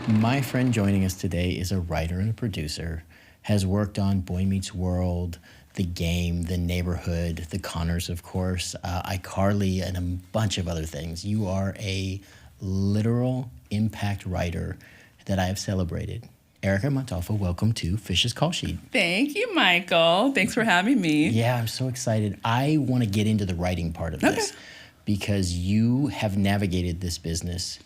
My friend joining us today is a writer and a producer, has worked on Boy Meets World, The Game, The Neighborhood, The Connors, of course, iCarly, and a bunch of other things. You are a literal impact writer that I have celebrated. Erica Montolfo, welcome to Fish's Call Sheet. Thank you, Michael. Thanks for having me. Yeah, I'm so excited. I want to get into the writing part of this because you have navigated this business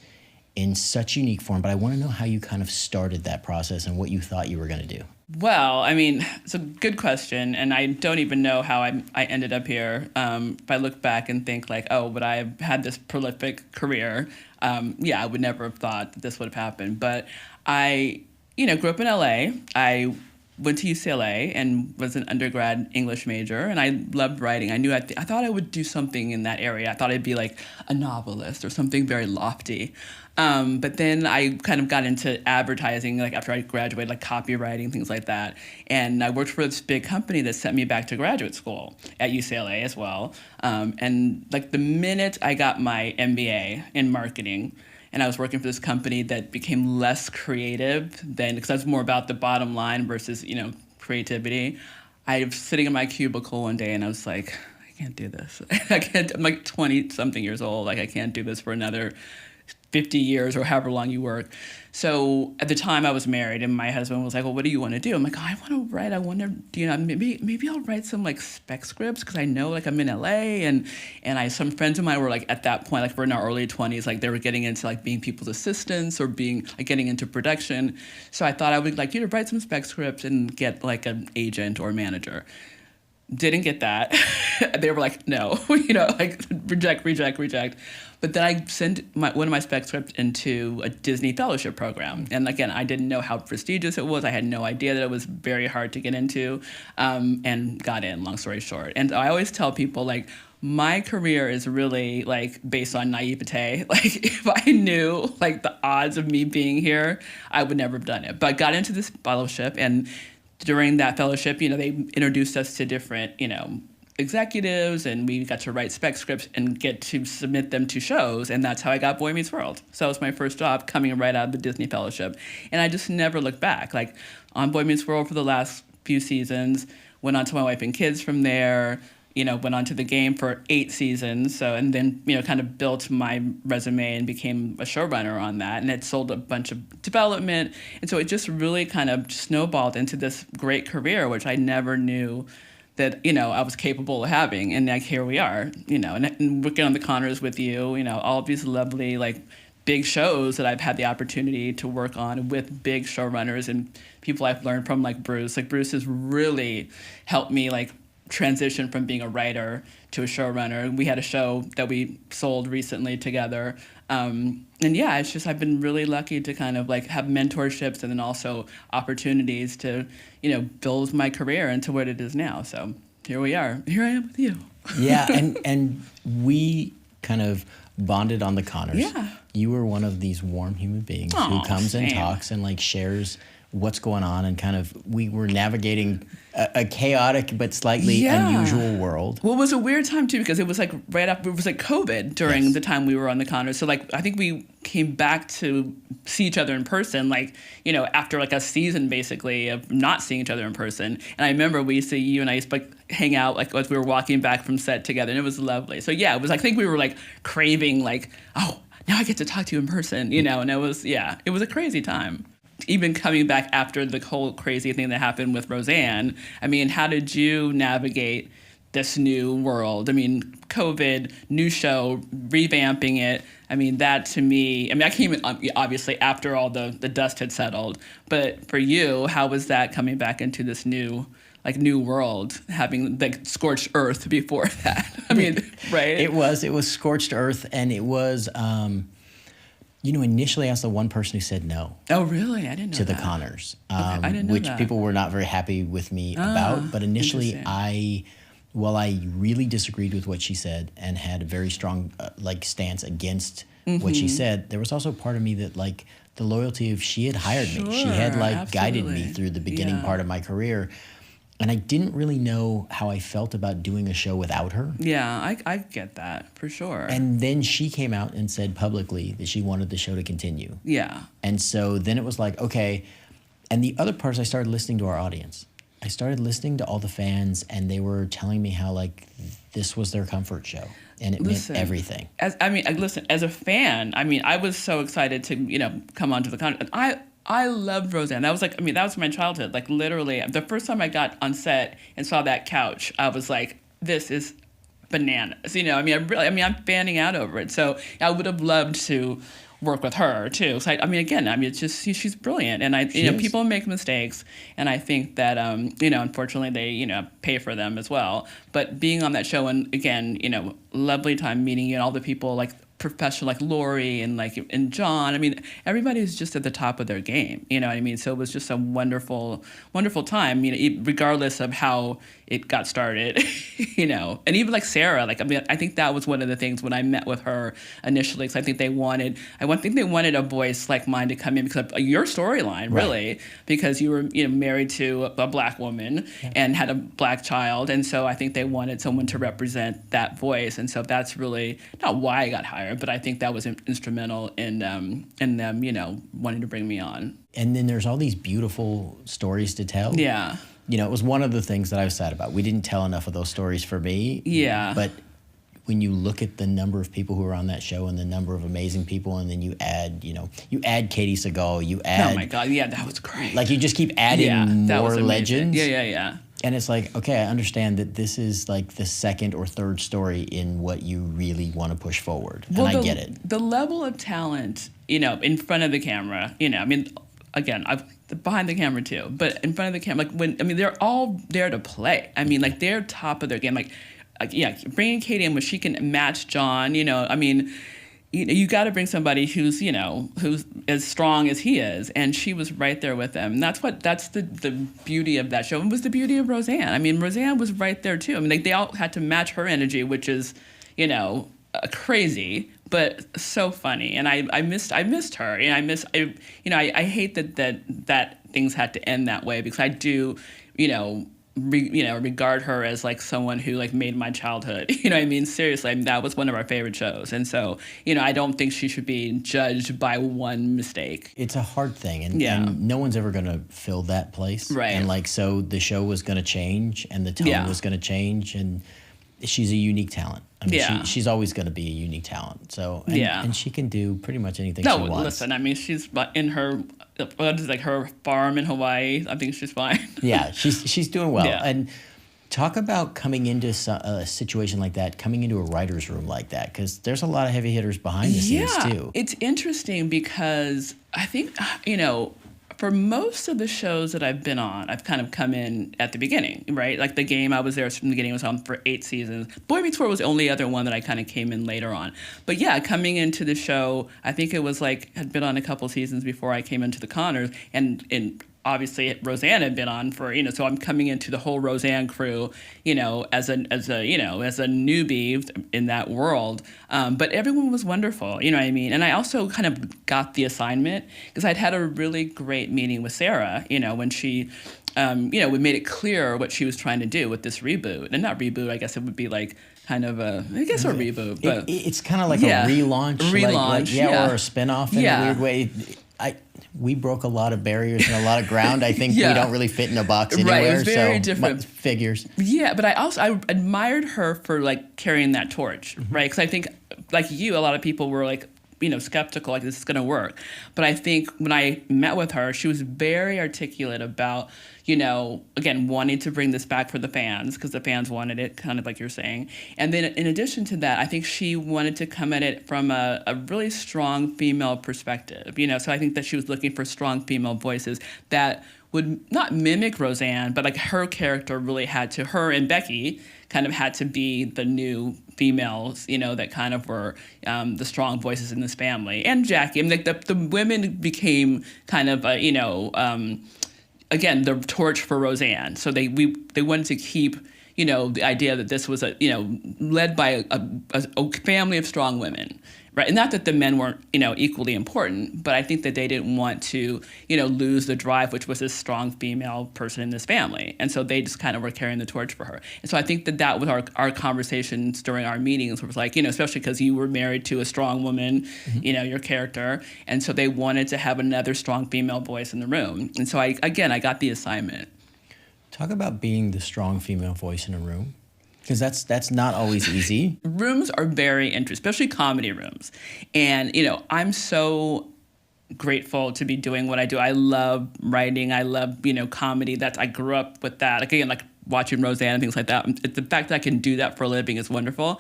in such unique form, but I want to know how you kind of started that process and what you thought you were going to do. Well, I mean, it's a good question, and I don't even know how I ended up here. If I look back and think like, oh, but I had this prolific career, I would never have thought that this would have happened. But I, grew up in LA. I went to UCLA and was an undergrad English major, and I loved writing. I thought I would do something in that area. I thought I'd be like a novelist or something very lofty. But then I kind of got into advertising, like after I graduated, like copywriting, things like that. And I worked for this big company that sent me back to graduate school at UCLA as well. And like the minute I got my MBA in marketing, and I was working for this company that became less creative than, because I was more about the bottom line versus, creativity. I was sitting in my cubicle one day and I was like, I can't do this. I'm like 20 something years old. Like I can't do this for another 50 years or however long you work. So at the time I was married and my husband was like, well, what do you want to do? I'm like, oh, I want to write. I want to, maybe I'll write some like spec scripts because I know like I'm in LA and some friends of mine were like at that point, like we're in our early 20s, like they were getting into like being people's assistants or being like getting into production. So I thought I would like, write some spec scripts and get like an agent or manager. Didn't get that. They were like, no, like reject. But then I sent one of my spec scripts into a Disney fellowship program. And again, I didn't know how prestigious it was. I had no idea that it was very hard to get into, and got in, long story short. And I always tell people, like, my career is really, like, based on naivete. Like, if I knew, like, the odds of me being here, I would never have done it. But I got into this fellowship, and during that fellowship, they introduced us to different, executives, and we got to write spec scripts and get to submit them to shows, and that's how I got Boy Meets World. So that was my first job coming right out of the Disney fellowship. And I just never looked back. Like, on Boy Meets World for the last few seasons, went on to My Wife and Kids from there, went on to The Game for 8 seasons. So, and then, kind of built my resume and became a showrunner on that. And it sold a bunch of development. And so it just really kind of snowballed into this great career, which I never knew that, I was capable of having. And like, here we are, and working on The Connors with you, all of these lovely, like, big shows that I've had the opportunity to work on with big showrunners and people I've learned from, like Bruce. Like, Bruce has really helped me, like, transition from being a writer to a showrunner. We had a show that we sold recently together. And yeah, it's just, I've been really lucky to kind of like have mentorships and then also opportunities to, build my career into what it is now. So here we are. Here I am with you. Yeah, and we kind of bonded on The Connors. Yeah. You were one of these warm human beings who comes and talks and like shares what's going on, and kind of we were navigating a chaotic but slightly unusual world. Well, it was a weird time too because it was like right after, it was like COVID during the time we were on The Connors. So like I think we came back to see each other in person, like, after like a season basically of not seeing each other in person. And I remember you and I used to like hang out like as we were walking back from set together, and it was lovely. So yeah, it was, I think we were like craving like, oh, now I get to talk to you in person, and it was a crazy time. Even coming back after the whole crazy thing that happened with Roseanne, I mean, how did you navigate this new world? I mean, COVID, new show, revamping it. I mean, that to me, I came in obviously after all the dust had settled. But for you, how was that coming back into this new world, having like scorched earth before that? I mean, right? It was scorched earth, and it was... initially I was the one person who said no. Oh, really? I didn't know to that. The Connors, I didn't know which that. people were not very happy with me about. But initially, while I really disagreed with what she said and had a very strong stance against what she said, there was also part of me that like the loyalty of she had hired me. She had guided me through the beginning part of my career. And I didn't really know how I felt about doing a show without her. Yeah, I get that for sure. And then she came out and said publicly that she wanted the show to continue. Yeah. And so then it was like, okay. And the other part is I started listening to our audience. I started listening to all the fans, and they were telling me how, like, this was their comfort show. And it meant everything. As a fan, I mean, I was so excited to, come onto the content. I loved Roseanne. That was that was my childhood. Like, literally, the first time I got on set and saw that couch, I was like, this is bananas. I'm fanning out over it. So I would have loved to work with her too. So it's just she's brilliant, and people make mistakes, and I think that unfortunately they pay for them as well. But being on that show, and again, lovely time meeting all the people like professional, like Lori and John. I mean, everybody was just at the top of their game. You know what I mean? So it was just a wonderful, wonderful time. Regardless of how it got started, and even like Sarah. I think that was one of the things when I met with her initially, because I think they wanted a voice like mine to come in because of your storyline, really, right. Because you were married to a Black woman and had a Black child, and so I think they wanted someone to represent that voice, and so that's really not why I got hired. But I think that was instrumental in them, wanting to bring me on. And then there's all these beautiful stories to tell. Yeah. It was one of the things that I was sad about. We didn't tell enough of those stories for me. Yeah. But when you look at the number of people who are on that show and the number of amazing people, and then you add Katie Sagal, you add... Oh, my God. Yeah, that was great. Like, you just keep adding more legends. Yeah. And it's like, okay, I understand that this is like the second or third story in what you really want to push forward. And I get it. The level of talent, in front of the camera, again, behind the camera too, but in front of the camera, they're all there to play. They're top of their game. Bringing Katie in where she can match John, you got to bring somebody who's as strong as he is, and she was right there with him. And that's the beauty of that show, and was the beauty of Roseanne. Roseanne was right there too. they all had to match her energy, which is, crazy, but so funny. And I missed her, and I hate that things had to end that way, because I do, regard her as like someone who like made my childhood. Seriously, that was one of our favorite shows. And so, I don't think she should be judged by one mistake. It's a hard thing, and no one's ever going to fill that place. Right. And so the show was going to change, and the tone was going to change, and she's a unique talent. She's always going to be a unique talent. So, and she can do pretty much anything she wants. Listen, she's in her, her farm in Hawaii. I think she's fine. Yeah, she's doing well. Yeah. And talk about coming into a situation like that, coming into a writer's room like that, because there's a lot of heavy hitters behind the scenes too. It's interesting because I think, for most of the shows that I've been on, I've kind of come in at the beginning, right? Like The Game, I was there from the beginning, was on for 8 seasons. Boy Meets World was the only other one that I kind of came in later on. But yeah, coming into the show, I think it was had been on a couple seasons before I came into the Connors, and obviously Roseanne had been on for, so I'm coming into the whole Roseanne crew, as a newbie in that world. But everyone was wonderful, And I also kind of got the assignment because I'd had a really great meeting with Sarah, when she, we made it clear what she was trying to do with this reboot. And not reboot, I guess it would be like kind of a reboot. But it's kind of like a relaunch. Or a spinoff in a weird way. We broke a lot of barriers and a lot of ground. I think we don't really fit in a box anywhere. Right, it was very different. Figures. Yeah, but I admired her for carrying that torch, right? Because I think, like you, a lot of people were skeptical, this is going to work. But I think when I met with her, she was very articulate about, again, wanting to bring this back for the fans because the fans wanted it, kind of like you're saying. And then in addition to that, I think she wanted to come at it from a really strong female perspective, So I think that she was looking for strong female voices that would not mimic Roseanne, but her character really her and Becky kind of had to be the new females, that kind of were the strong voices in this family. And Jackie, the women became kind of, again, the torch for Roseanne. So they wanted to keep, the idea that this was led by a family of strong women. Right. And not that the men weren't, equally important, but I think that they didn't want to, lose the drive, which was this strong female person in this family. And so they just kind of were carrying the torch for her. And so I think that was our conversations during our meetings, was like, especially because you were married to a strong woman, your character. And so they wanted to have another strong female voice in the room. And so I got the assignment. Talk about being the strong female voice in a room. Because that's not always easy. Rooms are very interesting, especially comedy rooms. And, I'm so grateful to be doing what I do. I love writing. I love, comedy. I grew up with that. Again, like watching Roseanne and things like that. The fact that I can do that for a living is wonderful.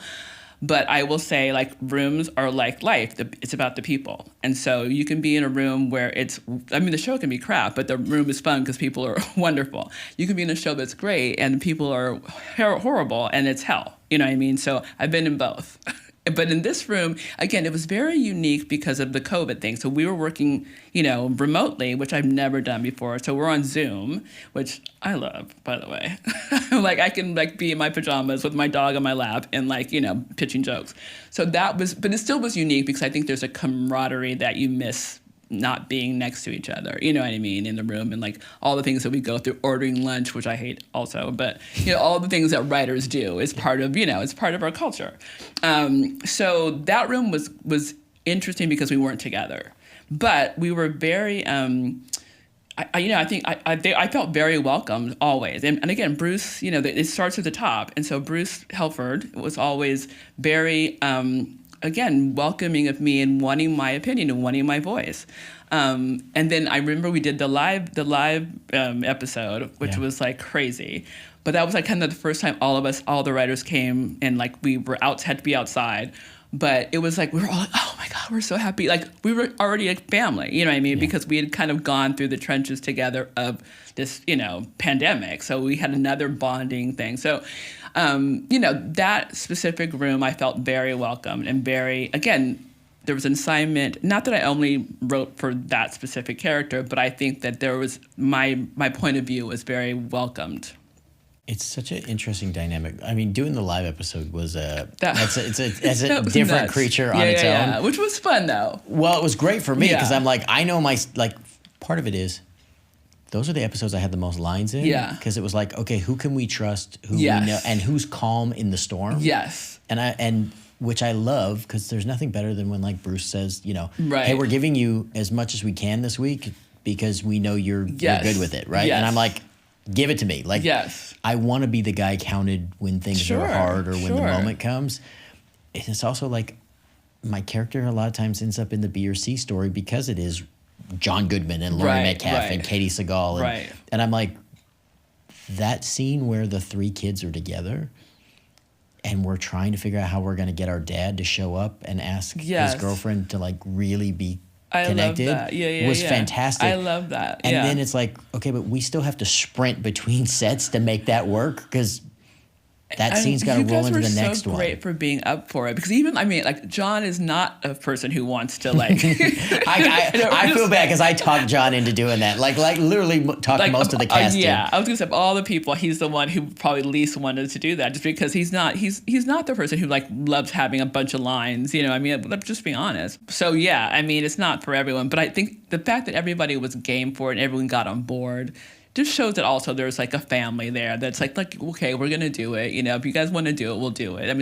But I will say, like, rooms are like life. It's about the people. And so you can be in a room where the show can be crap, but the room is fun because people are wonderful. You can be in a show that's great and people are horrible and it's hell. You know what I mean? So I've been in both. But in this room, again, it was very unique because of the COVID thing. So we were working, remotely, which I've never done before. So we're on Zoom, which I love, by the way. Like I can be in my pajamas with my dog on my lap and pitching jokes. So but it still was unique because I think there's a camaraderie that you miss not being next to each other, you know what I mean, in the room, and like all the things that we go through, ordering lunch, which I hate also, but all the things that writers do is part of, it's part of our culture. So that room was interesting because we weren't together, but we were very, I think I felt very welcomed always. And again, Bruce, it starts at the top. And so Bruce Helford was always very, again, welcoming of me and wanting my opinion and wanting my voice. And then I remember we did the live episode, which was like crazy. But that was like kind of the first time all the writers came and like we were had to be outside. But it was like, we were all like, oh my God, we're so happy. Like we were already a family, you know what I mean? Yeah. Because we had kind of gone through the trenches together of this, pandemic. So we had another bonding thing. So, that specific room, I felt very welcomed and again, there was an assignment, not that I only wrote for that specific character, but I think that there was, my point of view was very welcomed. It's such an interesting dynamic. I mean, doing the live episode was it's a different nuts. Creature on its own. Yeah, which was fun though. Well, it was great for me because I'm like, I know part of it is, those are the episodes I had the most lines in. Yeah. Because it was like, okay, who can we trust? Who we know, and who's calm in the storm? Yes. And which I love because there's nothing better than when like Bruce says, right. Hey, we're giving you as much as we can this week because we know you're good with it, right? Yes. And I'm like, give it to me. Like, yes. I want to be the guy counted when things are hard or when the moment comes. It's also like my character a lot of times ends up in the B or C story because it is John Goodman and Laurie Metcalf and Katie Seagal. And I'm like, that scene where the three kids are together and we're trying to figure out how we're going to get our dad to show up and ask his girlfriend to like really be connected was fantastic. I love that. And then it's like, okay, but we still have to sprint between sets to make that work because that scene's got to roll into the next one. You guys were so great for being up for it because even, John is not a person who wants to like. I feel bad because I talked John into doing that. Like literally talked most of the cast. I was gonna say of all the people, he's the one who probably least wanted to do that, just because he's not the person who like loves having a bunch of lines. Let's just be honest. So it's not for everyone, but I think the fact that everybody was game for it and everyone got on board just shows that also there's like a family there that's like okay, we're gonna do it. If you guys want to do it, we'll do it.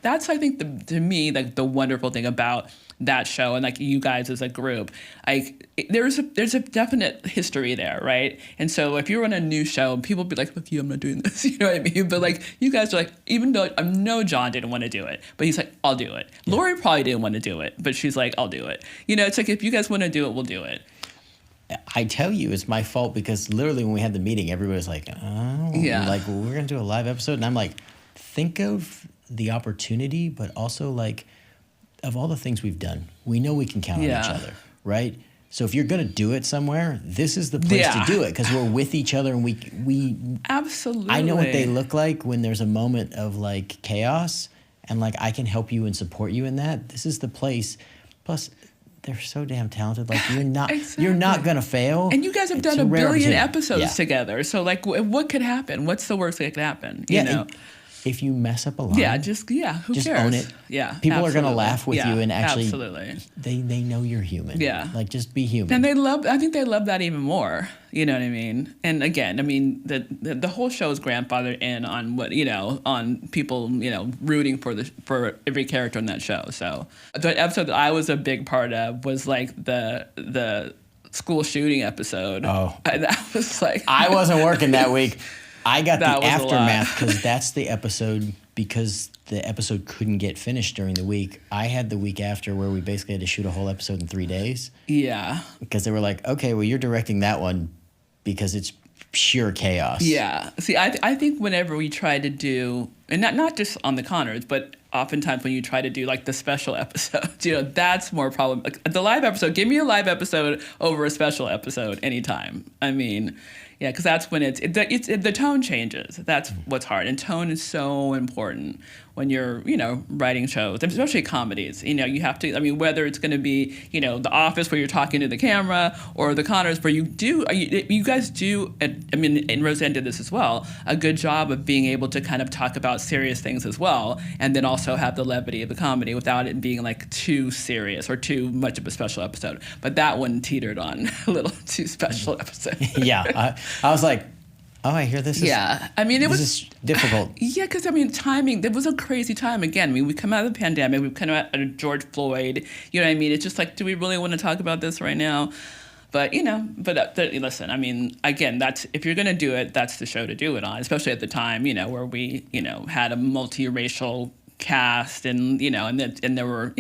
That's I think to me like the wonderful thing about that show and like you guys as a group. Like there's a definite history there, right? And so if you're on a new show, people be like, "Look, I'm not doing this," you know what I mean? But like you guys are like, even though I know John didn't want to do it, but he's like, "I'll do it." Yeah. Laurie probably didn't want to do it, but she's like, "I'll do it." It's like if you guys want to do it, we'll do it. I tell you, it's my fault because literally when we had the meeting, everybody was like, like, well, we're going to do a live episode. And I'm like, think of the opportunity, but also like of all the things we've done, we know we can count on each other, right? So if you're going to do it somewhere, this is the place to do it because we're with each other and we absolutely. I know what they look like when there's a moment of like chaos and like I can help you and support you in that. This is the place. Plus, they're so damn talented. Like you're not Exactly. gonna fail. And you guys have It's done a a rare billion opportunity. episodes Yeah. together. So like, what could happen? What's the worst that could happen? Yeah, You know? and if you mess up a line, Who just cares? own it. Yeah, People are gonna absolutely. laugh with Yeah, you, and actually, absolutely. they know you're human. Yeah. Like just be human. And I think they love that even more. You know what I mean? And again, I mean, the whole show is grandfathered in on on people, rooting for every character in that show. So the episode that I was a big part of was like the school shooting episode. Oh. And that was like, I wasn't working that week. I got the That was a lot. aftermath because that's the episode, because the episode couldn't get finished during the week. I had the week after where we basically had to shoot a whole episode in 3 days yeah. because they were like, okay, well, you're directing that one because it's pure chaos. Yeah. See, I think whenever we try to do, and not just on the Connors, but oftentimes when you try to do like the special episodes, that's more problem. Like, the live episode, give me a live episode over a special episode anytime. I mean, yeah, because that's when the tone changes. That's what's hard, and tone is so important when you're writing shows, especially comedies. You have to. I mean, whether it's going to be The Office where you're talking to the camera, or the Connors where you guys do. I mean, and Roseanne did this as well. A good job of being able to kind of talk about serious things as well, and then also have the levity of the comedy without it being like too serious or too much of a special episode. But that one teetered on a little too special episode. Yeah. I was like, oh, I hear this is, Yeah, I mean, this is difficult. Yeah, because I mean, timing. It was a crazy time. Again, I mean, we come out of the pandemic. We've come out of George Floyd. You know what I mean? It's just like, do we really want to talk about this right now? But listen. I mean, again, that's if you're gonna do it, that's the show to do it on. Especially at the time, where we, had a multiracial cast, and and there were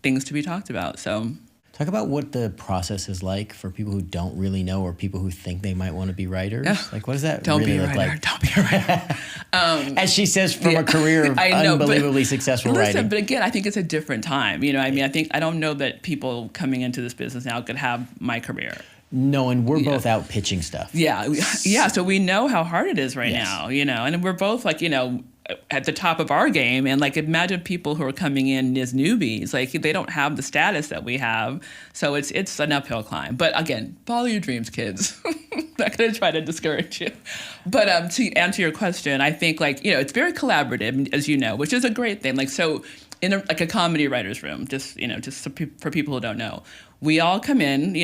things to be talked about. So. Talk about what the process is like for people who don't really know, or people who think they might want to be writers. Like, what does that Don't really be a look writer. like? Don't be a writer. As she says, from a career of I know, but unbelievably successful listen, writing. but again, I think it's a different time. I mean, I don't know that people coming into this business now could have my career. No, and we're both out pitching stuff. Yeah. So we know how hard it is right Yes. now, and we're both like, at the top of our game. And like, imagine people who are coming in as newbies, like they don't have the status that we have. So it's an uphill climb. But again, follow your dreams, kids. Not going to try to discourage you. But to answer your question, I think like, it's very collaborative, as you know, which is a great thing. Like, so in a comedy writer's room, just for people who don't know, we all come in,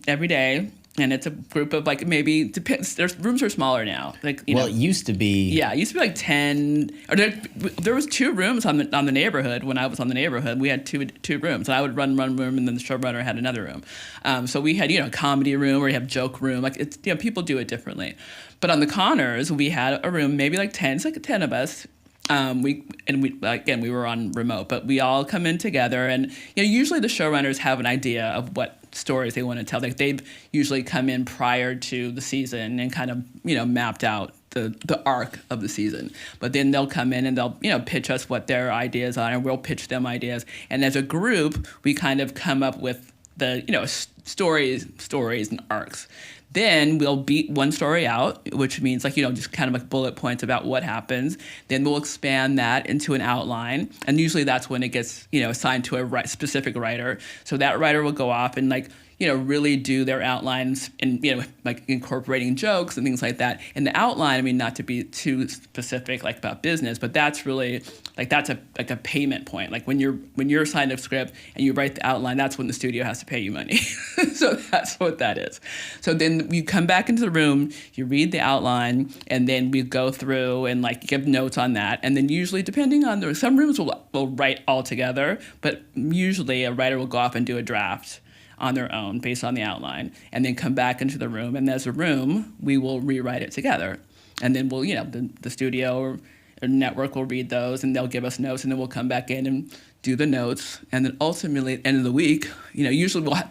every day. And it's a group of like maybe depends. There's rooms are smaller now. Like It used to be. Yeah, it used to be like 10. Or there was 2 rooms on the neighborhood when I was on the neighborhood. We had two rooms, and I would run one room, and then the showrunner had another room. So we had a comedy room, or you have joke room. Like it's people do it differently. But on the Connors, we had a room maybe like 10. It's like 10 of us. We were on remote, but we all come in together, and usually the showrunners have an idea of what stories they want to tell. Like they've usually come in prior to the season and kind of mapped out the arc of the season. But then they'll come in and they'll pitch us what their ideas are, and we'll pitch them ideas. And as a group, we kind of come up with the stories and arcs. Then we'll beat one story out, which means like, just kind of like bullet points about what happens. Then we'll expand that into an outline. And usually that's when it gets, assigned to a specific writer. So that writer will go off and like, really do their outlines and, like incorporating jokes and things like that. And the outline, I mean, not to be too specific, like about business, but that's really like, that's a payment point. Like when you're assigned a script and you write the outline, that's when the studio has to pay you money. So that's what that is. So then you come back into the room, you read the outline, and then we go through and like give notes on that. And then usually, depending on some rooms will write all together, but usually a writer will go off and do a draft on their own based on the outline, and then come back into the room. And as a room, we will rewrite it together. And then we'll, the studio or network will read those, and they'll give us notes, and then we'll come back in and do the notes. And then ultimately at the end of the week, usually we'll have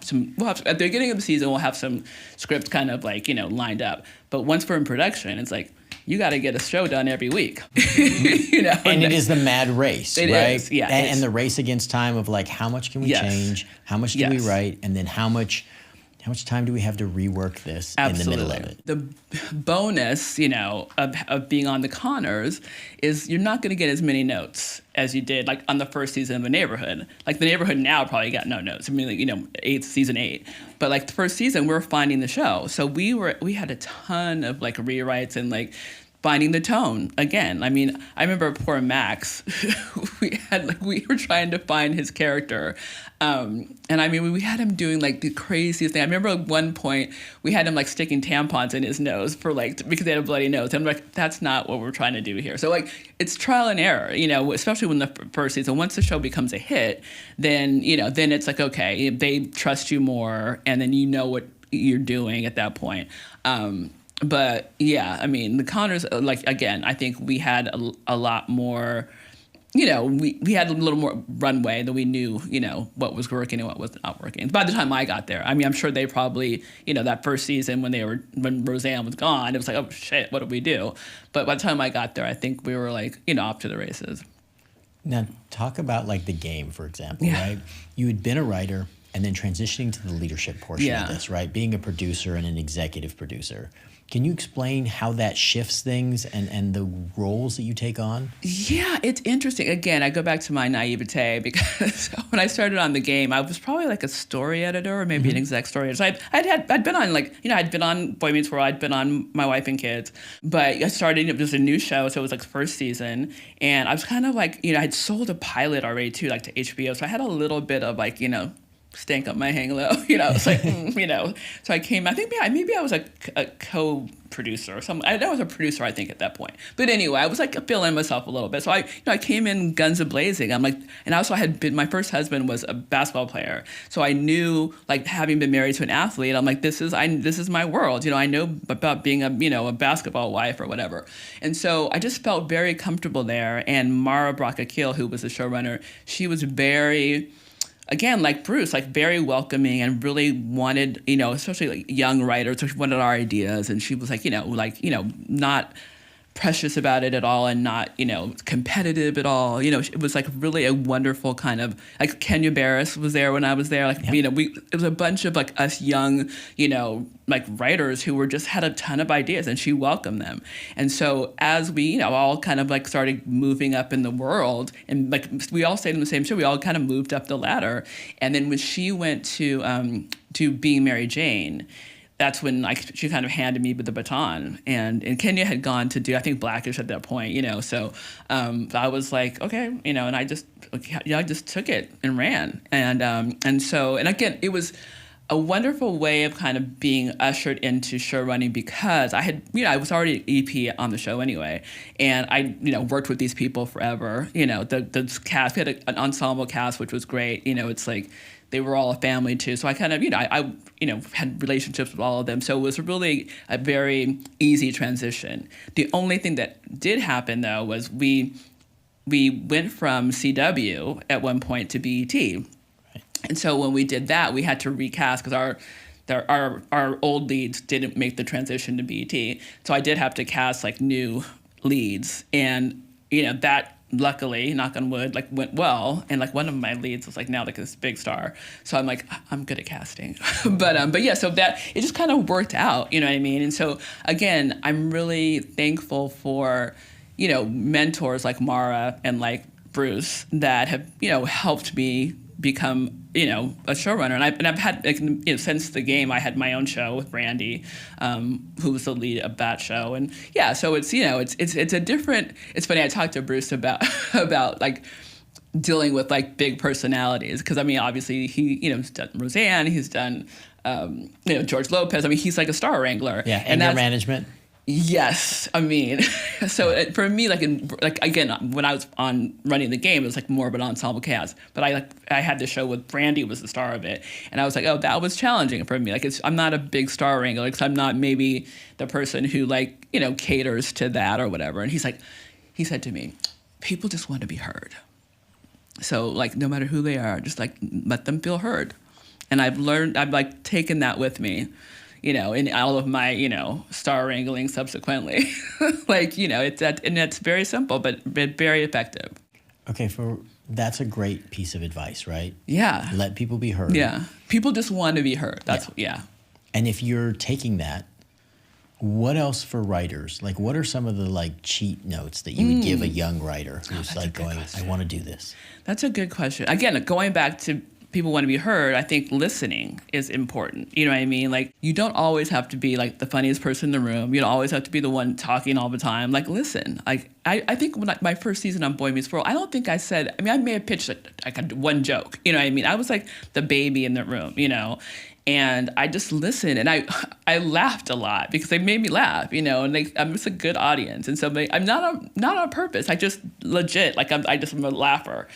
at the beginning of the season, we'll have some script kind of like, lined up. But once we're in production, it's like, you got to get a show done every week. And it is the mad race, It right? is, yeah, And the race against time of like, how much can we Yes. change? How much do Yes. we write? And then how much How much time do we have to rework this in the middle of it? The bonus, of being on the Connors is you're not going to get as many notes as you did like on the first season of The Neighborhood. Like The Neighborhood now probably got no notes. I mean, like, season 8. But like the first season, we were finding the show. So we had a ton of like rewrites and like finding the tone again. I mean, I remember poor Max. we were trying to find his character, and I mean, we had him doing like the craziest thing. I remember at one point we had him like sticking tampons in his nose for like because they had a bloody nose. And I'm like, that's not what we're trying to do here. So like, it's trial and error, especially when the first season. Once the show becomes a hit, then then it's like, okay, they trust you more, and then you know what you're doing at that point. But yeah, I mean, the Connors, like, again, I think we had a lot more, we had a little more runway than we knew, what was working and what was not working. By the time I got there, I mean, I'm sure they probably, that first season when Roseanne was gone, it was like, oh shit, what do we do? But by the time I got there, I think we were like, off to the races. Now, talk about like the game, for example, right? You had been a writer and then transitioning to the leadership portion of this, right? Being a producer and an executive producer. Can you explain how that shifts things and the roles that you take on? Yeah, it's interesting. Again, I go back to my naivete because when I started on the game, I was probably like a story editor or maybe an exec story editor. So I'd been on I'd been on Boy Meets World, I'd been on My Wife and Kids, but I started, it was a new show, so it was like the first season, and I was kind of like, I'd sold a pilot already too, like to HBO, so I had a little bit of like, stank up my hang low, it's like, so I came, I think maybe I was a co-producer or something. I was a producer, I think, at that point. But anyway, I was like feeling myself a little bit. So I came in guns a-blazing. I'm like, and also my first husband was a basketball player. So I knew, like, having been married to an athlete, I'm like, this is my world. I know about being a basketball wife or whatever. And so I just felt very comfortable there. And Mara Brock-Akil, who was the showrunner, she was very, again, like Bruce, like very welcoming and really wanted, especially like young writers, so she wanted our ideas. And she was like, not precious about it at all and not, competitive at all. It was like really a wonderful kind of, like Kenya Barris was there when I was there. Like, it was a bunch of like us young, like writers who had a ton of ideas, and she welcomed them. And so as we, all kind of like started moving up in the world, and like we all stayed in the same show, we all kind of moved up the ladder. And then when she went to Being Mary Jane, that's when like she kind of handed me the baton, and Kenya had gone to do, I think, Blackish at that point, so I was like, okay, and I just took it and ran, and so, and again, it was a wonderful way of kind of being ushered into show running, because I was already an EP on the show anyway, and I worked with these people forever, the cast, we had an ensemble cast, which was great, it's like they were all a family too. So I kind of, I had relationships with all of them. So it was really a very easy transition. The only thing that did happen though was we went from CW at one point to BET. Right. And so when we did that, we had to recast because our old leads didn't make the transition to BET. So I did have to cast like new leads, and that, luckily, knock on wood, like went well, and like one of my leads was like now like this big star. So I'm like, I'm good at casting, but yeah, so that it just kind of worked out, you know what I mean? And so again, I'm really thankful for mentors like Mara and like Bruce that have helped me become a showrunner, and I've had like, since the game I had my own show with Brandy, who was the lead of that show, and yeah, so it's it's a different. It's funny, I talked to Bruce about like dealing with like big personalities, because I mean obviously he he's done Roseanne, he's done George Lopez. I mean he's like a star wrangler. Yeah, and anger management. Yes, I mean, so for me, like again, when I was on running the game, it was like more of an ensemble cast. But I had the show with Brandy was the star of it, and I was like, oh, that was challenging for me. Like I'm not a big star wrangler, because I'm not maybe the person who like caters to that or whatever. And he said to me, people just want to be heard. So like no matter who they are, just like let them feel heard. And I've like taken that with me, in all of my, star wrangling subsequently. Like, it's very simple, but very effective. Okay, that's a great piece of advice, right? Yeah. Let people be heard. Yeah. People just want to be heard. Yeah. And if you're taking that, what else for writers? Like, what are some of the like cheat notes that you would give a young writer who's like going, I want to do this? That's a good question. Again, going back to people want to be heard, I think listening is important. You know what I mean? Like, you don't always have to be like the funniest person in the room. You don't always have to be the one talking all the time. Like, listen. Like, I think when my first season on Boy Meets World, I don't think I said, I mean, I may have pitched like one joke. You know what I mean? I was like the baby in the room, you know? And I just listened, and I laughed a lot because they made me laugh, you know, and I'm just a good audience. And so I'm not on purpose. I just legit, like I'm a laugher.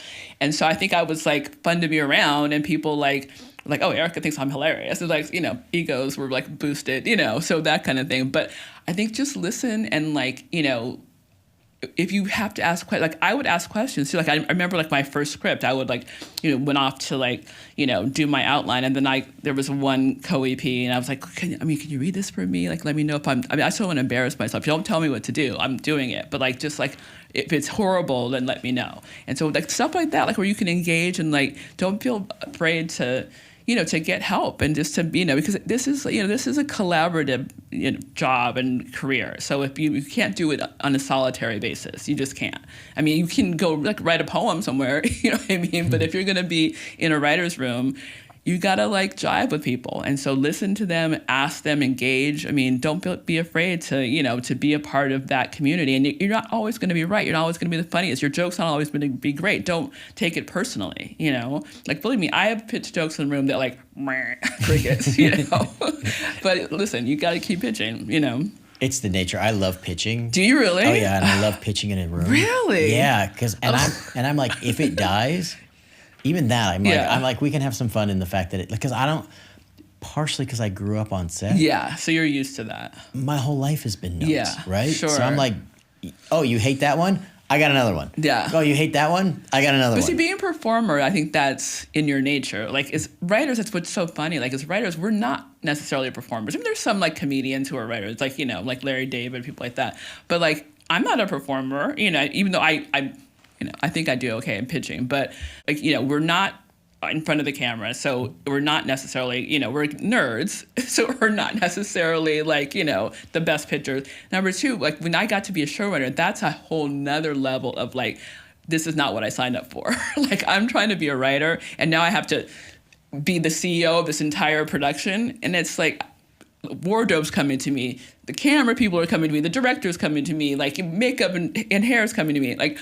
And so I think I was like fun to be around, and people like, oh, Erica thinks I'm hilarious. It's like, you know, egos were like boosted, you know, so that kind of thing. But I think just listen and like, you know, if you have to ask questions, like I would ask questions too. Like I remember like my first script, I would like, you know, went off to like, you know, do my outline. And then there was one co-EP and I was like, can you read this for me? Like, let me know if I still want to embarrass myself. Don't tell me what to do. I'm doing it. But like, just like, if it's horrible, then let me know. And so like stuff like that, like where you can engage and like, don't feel afraid to, you know, to get help and just to, you know, because this is a collaborative, you know, job and career. So if you can't do it on a solitary basis, you just can't. I mean, you can go like write a poem somewhere, you know what I mean? But if you're going to be in a writer's room, you got to like jive with people. And so listen to them, ask them, engage. I mean, don't be afraid to, you know, to be a part of that community. And you're not always going to be right. You're not always going to be the funniest. Your joke's not always going to be great. Don't take it personally, you know? Like, believe me, I have pitched jokes in the room that like, crickets, you know? But listen, you got to keep pitching, you know? It's the nature. I love pitching. Do you really? Oh yeah, and I love pitching in a room. Really? Yeah, I'm like, if it dies, even that, I'm like, we can have some fun in the fact that because partially because I grew up on set. Yeah, so you're used to that. My whole life has been notes, yeah, right? Sure. So I'm like, oh, you hate that one? I got another one. Yeah. Oh, you hate that one? I got another one. But see, being a performer, I think that's in your nature. Like, as writers, that's what's so funny. Like, as writers, we're not necessarily performers. I mean, there's some, like, comedians who are writers, like, you know, like Larry David, people like that. But, like, I'm not a performer, you know, even though I think I do okay in pitching. But, like, you know, we're not in front of the camera, so we're not necessarily, you know, we're nerds, so we're not necessarily like, you know, the best pitchers. Number two, like when I got to be a showrunner, that's a whole nother level of like, this is not what I signed up for. Like I'm trying to be a writer, and now I have to be the CEO of this entire production, and it's like wardrobe's coming to me, the camera people are coming to me, the director's coming to me, like makeup and hair is coming to me, like.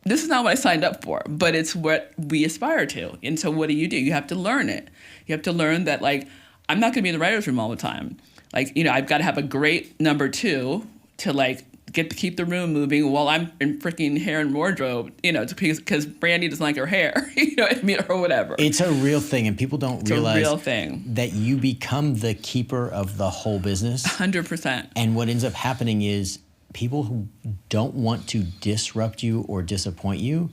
This is not what I signed up for, but it's what we aspire to. And so what do? You have to learn it. You have to learn that, like, I'm not going to be in the writer's room all the time. Like, you know, I've got to have a great number two to, like, keep the room moving while I'm in freaking hair and wardrobe, you know, because Brandy doesn't like her hair, you know what I mean, or whatever. It's a real thing, and people don't realize a real thing. That you become the keeper of the whole business. 100%. And what ends up happening is people who don't want to disrupt you or disappoint you,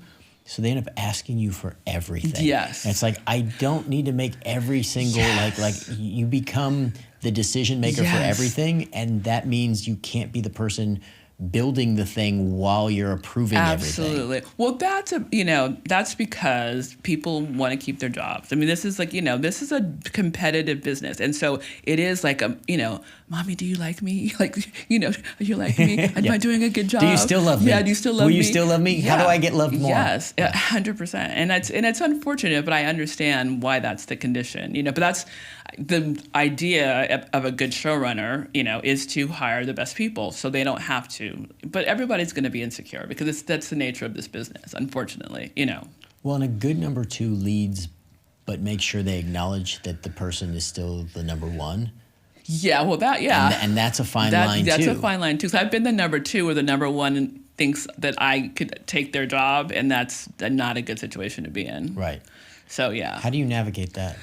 so they end up asking you for everything. Yes. And it's like, I don't need to make every single, like you become the decision maker for everything, and that means you can't be the person building the thing while you're approving everything. Absolutely. Well, that's because people want to keep their jobs. I mean, this is like, you know, this is a competitive business. And so it is like, you know, mommy, do you like me? Like, you know, do you like me? Am I doing a good job? Do you still love me? Yeah, do you still love me? Will you still love me? Yeah. How do I get loved more? Yes, 100%. And it's unfortunate, but I understand why that's the condition, you know, but that's the idea of a good showrunner, you know, is to hire the best people so they don't have to. But everybody's going to be insecure because that's the nature of this business, unfortunately, you know. Well, and a good number two leads, but make sure they acknowledge that the person is still the number one. Yeah, well, And that's a fine line, too. That's a fine line, too. So I've been the number two where the number one thinks that I could take their job, and that's not a good situation to be in. Right. So, yeah. How do you navigate that?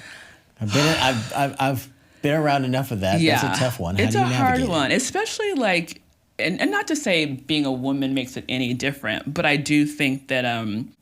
I've been around enough of that. Yeah. That's a tough one. How it's do you a navigate hard one, especially like, and not to say being a woman makes it any different, but I do think that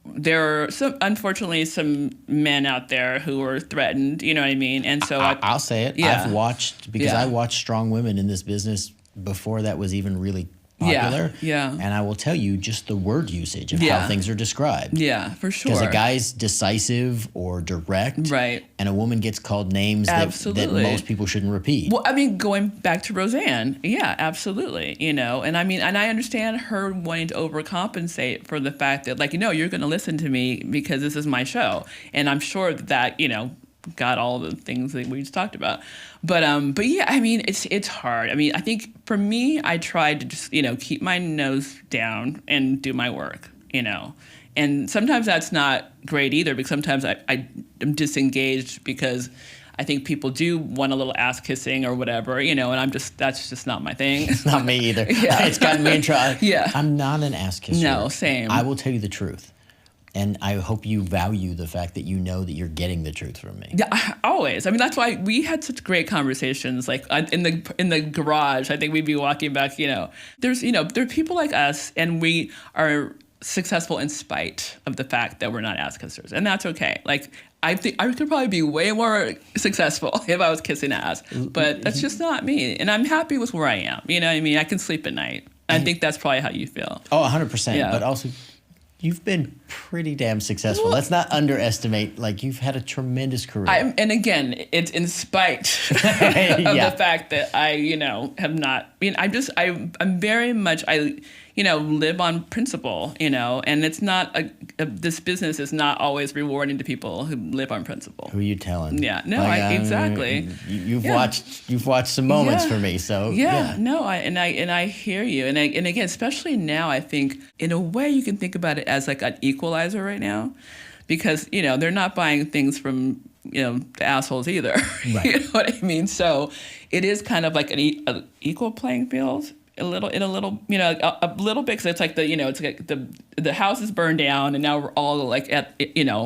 there are unfortunately some men out there who are threatened, you know what I mean? And so I'll say it. Yeah. I've watched, because I watched strong women in this business before that was even really popular. Yeah. And I will tell you just the word usage of Yeah. how things are described. Yeah, for sure. Because a guy's decisive or direct, Right. and a woman gets called names that Absolutely. most people shouldn't repeat. Well, I mean, going back to Roseanne, yeah, absolutely. And I mean, and I understand her wanting to overcompensate for the fact that, like, you're going to listen to me because this is my show, and I'm sure that got all the things that we just talked about. But yeah, I mean, it's hard. I mean, I think for me, I tried to just keep my nose down and do my work, and sometimes that's not great either, because sometimes I am disengaged because I think people do want a little ass kissing or whatever, and that's just not my thing. It's not me either. Yeah. It's gotten me in trouble. Yeah. I'm not an ass kisser. No, same. I will tell you the truth. And I hope you value the fact that you know that you're getting the truth from me. Yeah, always. I mean, that's why we had such great conversations. Like in the garage, I think we'd be walking back. There are people like us, and we are successful in spite of the fact that we're not ass kissers, and that's okay. Like, I think I could probably be way more successful if I was kissing ass, but that's just not me, and I'm happy with where I am. You know what I mean? I can sleep at night. I think that's probably how you feel. Oh, 100%. Yeah. But also, you've been pretty damn successful. Well, let's not underestimate. Like, you've had a tremendous career. And again, it's in spite of the fact that I, have not. I mean, I'm very much live on principle, and it's not this business is not always rewarding to people who live on principle. Who are you telling? Yeah, no, exactly. You've watched some moments for me, so no, I hear you, and again, especially now, I think in a way you can think about it as like an equalizer right now, because they're not buying things from the assholes either. Right. You know what I mean? So it is kind of like an equal playing field. A little bit, because it's like it's like the house is burned down, and now we're all like at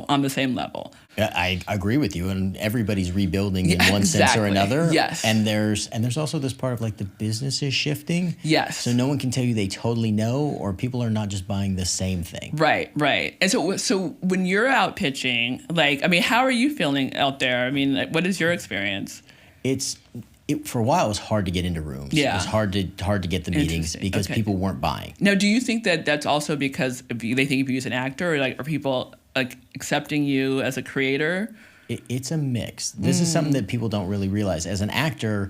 on the same level. I agree with you, and everybody's rebuilding in one sense or another. Yes. And there's also this part of like the business is shifting. Yes. So no one can tell you they totally know, or people are not just buying the same thing. Right. And so when you're out pitching, like, I mean, how are you feeling out there? I mean, like, what is your experience? For a while, it was hard to get into rooms. Yeah. It was hard to get the meetings because people weren't buying. Now, do you think that that's also because they think of you as an actor, or like are people like accepting you as a creator? It's a mix. This is something that people don't really realize. As an actor,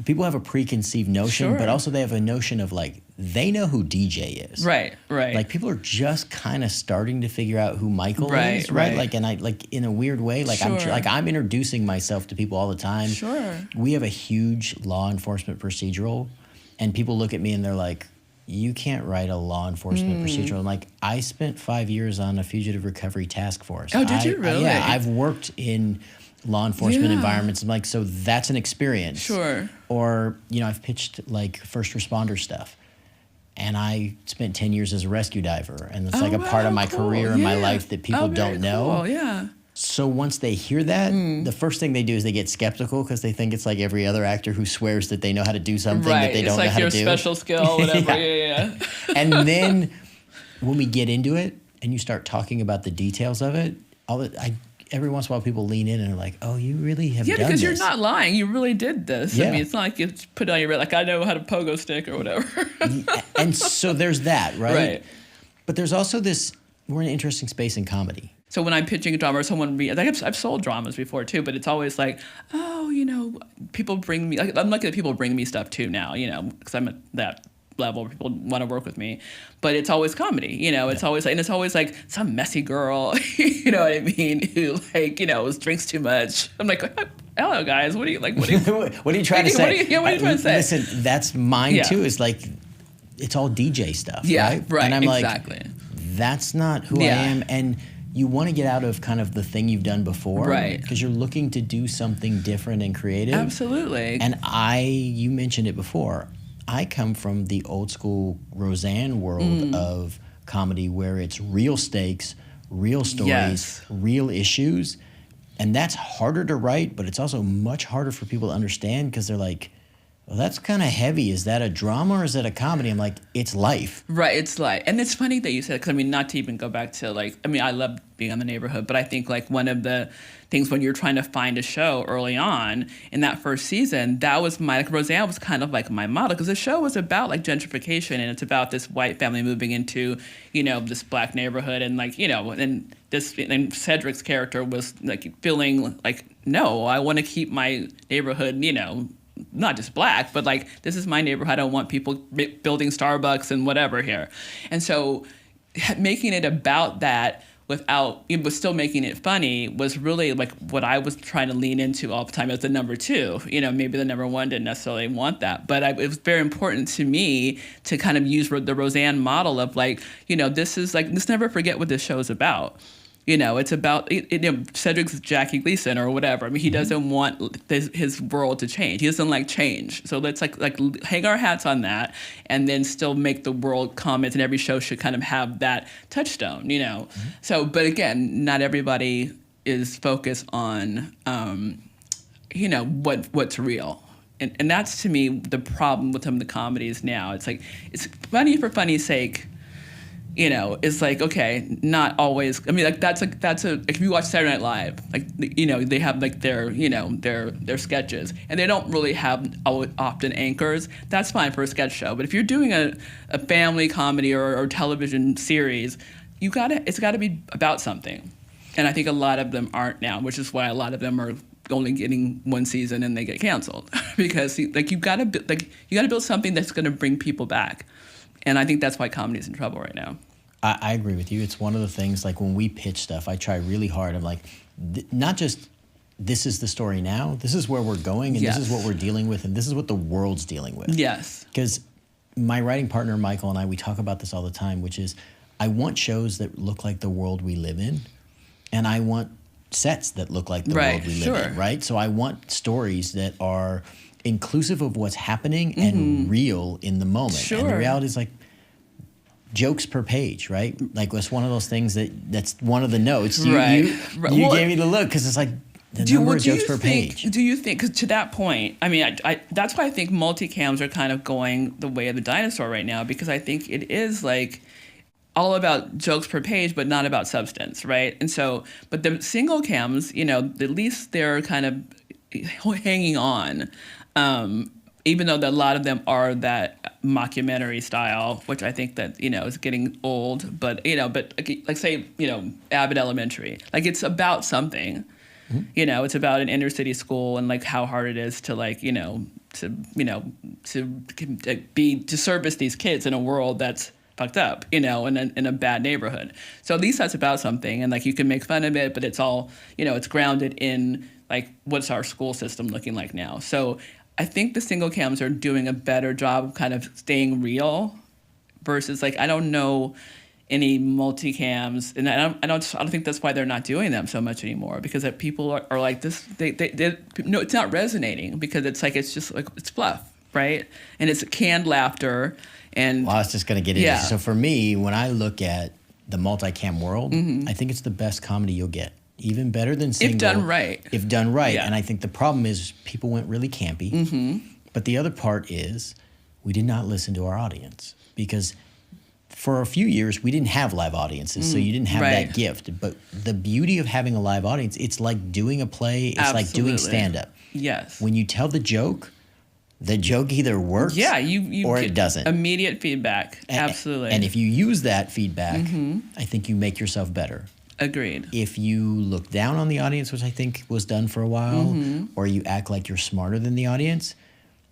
people have a preconceived notion, but also they have a notion of like they know who DJ is. Right. Like people are just kind of starting to figure out who Michael is, right? Like, and I like in a weird way, like I'm introducing myself to people all the time. Sure. We have a huge law enforcement procedural, and people look at me and they're like, "You can't write a law enforcement procedural." I'm like, I spent 5 years on a fugitive recovery task force. Oh, did you really? Yeah, I've worked in law enforcement environments. I'm like, so that's an experience. Sure. Or, I've pitched like first responder stuff. And I spent 10 years as a rescue diver. And it's like a part of my career and my life that people don't know. Cool. Yeah. So once they hear that, the first thing they do is they get skeptical because they think it's like every other actor who swears that they know how to do something that they don't know how to do. It's like your special skill, whatever. Yeah. And then when we get into it and you start talking about the details of it, every once in a while people lean in and are like, "Oh, you really have done this." Yeah, because you're not lying. You really did this. Yeah. I mean, it's not like you put it on your like, I know how to pogo stick or whatever. And so there's that, right? Right. But there's also this, we're in an interesting space in comedy. So when I'm pitching a drama, or someone I've sold dramas before too, but it's always like, people bring me. Like, I'm lucky that people bring me stuff too now, because I'm at that level where people want to work with me, but it's always comedy, it's always like some messy girl, you know what I mean, who drinks too much. I'm like, hello guys, what are you what are you trying to say? What are you trying to say? Listen, that's mine too. It's like, it's all DJ stuff, right? Right, and I'm exactly. like, that's not who I am. And you want to get out of kind of the thing you've done before, right? Because you're looking to do something different and creative. Absolutely. And you mentioned it before, I come from the old school Roseanne world of comedy where it's real stakes, real stories, real issues. And that's harder to write, but it's also much harder for people to understand because they're like, well, that's kind of heavy. Is that a drama or is that a comedy? I'm like, it's life. Right, it's like, and it's funny that you said, because I mean, not to even go back to like, I mean, I love being on The Neighborhood, but I think like one of the things when you're trying to find a show early on in that first season, that was like Roseanne was kind of like my model, because the show was about like gentrification, and it's about this white family moving into, this black neighborhood, and like, and Cedric's character was like feeling like, no, I want to keep my neighborhood, not just black, but like, this is my neighborhood. I don't want people building Starbucks and whatever here. And so making it about that but still making it funny was really like what I was trying to lean into all the time as the number two. Maybe the number one didn't necessarily want that, but it was very important to me to kind of use the Roseanne model of like, this is like, let's never forget what this show is about. It's about Cedric's Jackie Gleason or whatever. I mean, he doesn't want his world to change. He doesn't like change. So let's like hang our hats on that, and then still make the world comments. And every show should kind of have that touchstone. So, but again, not everybody is focused on, what's real. And that's to me the problem with some of the comedies now. It's like it's funny for funny's sake. It's like, okay, not always. I mean, like that's if you watch Saturday Night Live, like, they have like their sketches, and they don't really have often anchors. That's fine for a sketch show. But if you're doing a family comedy or television series, it's gotta be about something. And I think a lot of them aren't now, which is why a lot of them are only getting one season and they get canceled because like you gotta build something that's gonna bring people back. And I think that's why comedy's in trouble right now. I agree with you. It's one of the things, like when we pitch stuff, I try really hard. I'm like, not just this is the story now, this is where we're going, and Yes. this is what we're dealing with, and this is what the world's dealing with. Yes. Because my writing partner, Michael, and I, we talk about this all the time, which is I want shows that look like the world we live in, and I want sets that look like the world we live in, right? So I want stories that are inclusive of what's happening and real in the moment. Sure. And the reality is like jokes per page, right? Like it's one of those things that's one of the notes. You gave me the look because it's like the number of jokes per page. Do you think, because to that point, I mean, I that's why I think multicams are kind of going the way of the dinosaur right now, because I think it is like all about jokes per page, but not about substance, right? And so, but the single cams, at least they're kind of hanging on. Even though a lot of them are that mockumentary style, which I think that, is getting old, but like say, Abbott Elementary, like it's about something, it's about an inner city school and like how hard it is to like, to service these kids in a world that's fucked up, in a bad neighborhood. So at least that's about something. And like you can make fun of it, but it's all, it's grounded in like, what's our school system looking like now? So I think the single cams are doing a better job of kind of staying real versus like, I don't know any multicams, and I don't think that's why they're not doing them so much anymore, because that people are like this, no, it's not resonating because it's like, it's just like, it's fluff, right? And it's canned laughter. And well, I was just going to get into this. So for me, when I look at the multicam world, I think it's the best comedy you'll get. Even better than single. If done right. If done right. Yeah. And I think the problem is people went really campy. But the other part is we did not listen to our audience, because for a few years we didn't have live audiences, so you didn't have that gift. But the beauty of having a live audience, it's like doing a play, it's like doing stand-up. Yes. When you tell the joke either works you or get it doesn't. Immediate feedback. Absolutely. And if you use that feedback, I think you make yourself better. Agreed. If you look down on the audience, which I think was done for a while, or you act like you're smarter than the audience,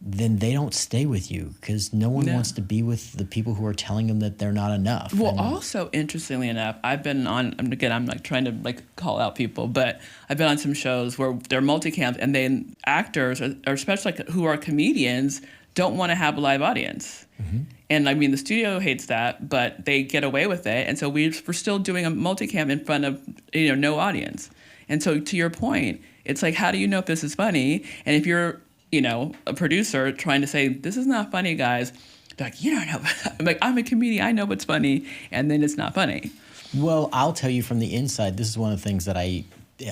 then they don't stay with you, because no one wants to be with the people who are telling them that they're not enough. Well, also, interestingly enough, I've been on, again, I'm like trying to like call out people, but I've been on some shows where they're multicams, and then actors, or especially like who are comedians, don't want to have a live audience. And I mean, the studio hates that, but they get away with it. And so we're still doing a multicam in front of, no audience. And so to your point, it's like, how do you know if this is funny? And if you're, a producer trying to say, this is not funny, guys, they're like, you don't know. I'm like, I'm a comedian, I know what's funny. And then it's not funny. Well, I'll tell you from the inside, this is one of the things that I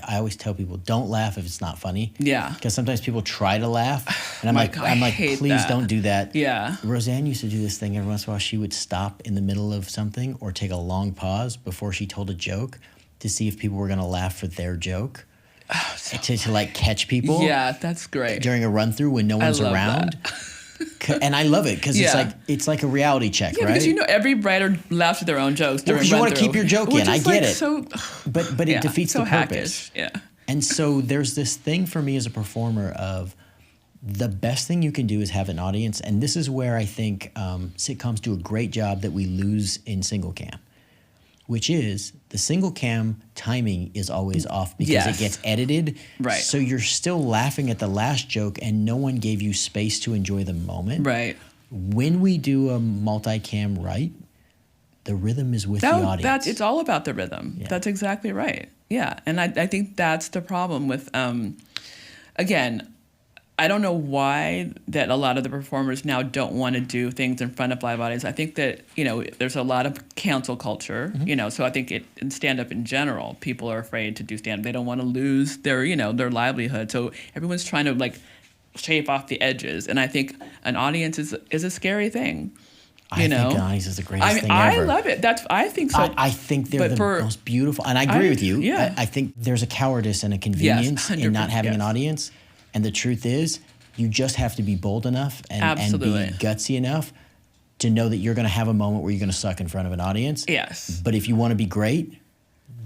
I always tell people, don't laugh if it's not funny. Yeah. Because sometimes people try to laugh, and My God, I I'm like, hate please that. don't do that. Yeah. Roseanne used to do this thing every once in a while. She would stop in the middle of something or take a long pause before she told a joke to see if people were going to laugh for their joke. To like catch people. Yeah, that's great. During a run through when no one's love around. And I love it because it's like a reality check, Yeah, right? because every writer laughs at their own jokes during Because you want to keep your joke in. I get it. So, but it defeats the purpose. Hackish. Yeah. And so there's this thing for me as a performer of the best thing you can do is have an audience. And this is where I think sitcoms do a great job that we lose in single cam, which is the single cam timing is always off because it gets edited. Right. So you're still laughing at the last joke and no one gave you space to enjoy the moment. Right. When we do a multicam right, the rhythm is with the audience. It's all about the rhythm. Yeah. That's exactly right. Yeah. And I think that's the problem with, again, I don't know why that a lot of the performers now don't want to do things in front of live audience. I think that, there's a lot of cancel culture, so I think in stand-up in general, people are afraid to do stand-up. They don't want to lose their livelihood. So everyone's trying to like shave off the edges. And I think an audience is a scary thing. I think an audience is the greatest thing ever. I love it. I think so. I think they're most beautiful. And I agree with you. Yeah. I think there's a cowardice and a convenience in not having an audience. And the truth is, you just have to be bold enough and be gutsy enough to know that you're going to have a moment where you're going to suck in front of an audience. Yes. But if you want to be great,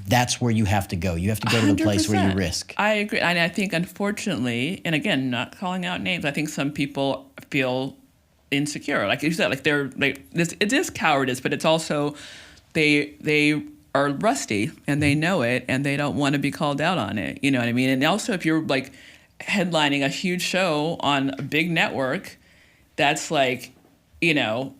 that's where you have to go. You have to go to the place where you risk. I agree. And I think, unfortunately, and again, not calling out names, I think some people feel insecure. Like you said, it is cowardice, but it's also they are rusty and they know it and they don't want to be called out on it. You know what I mean? And also, if you're like headlining a huge show on a big network, that's like,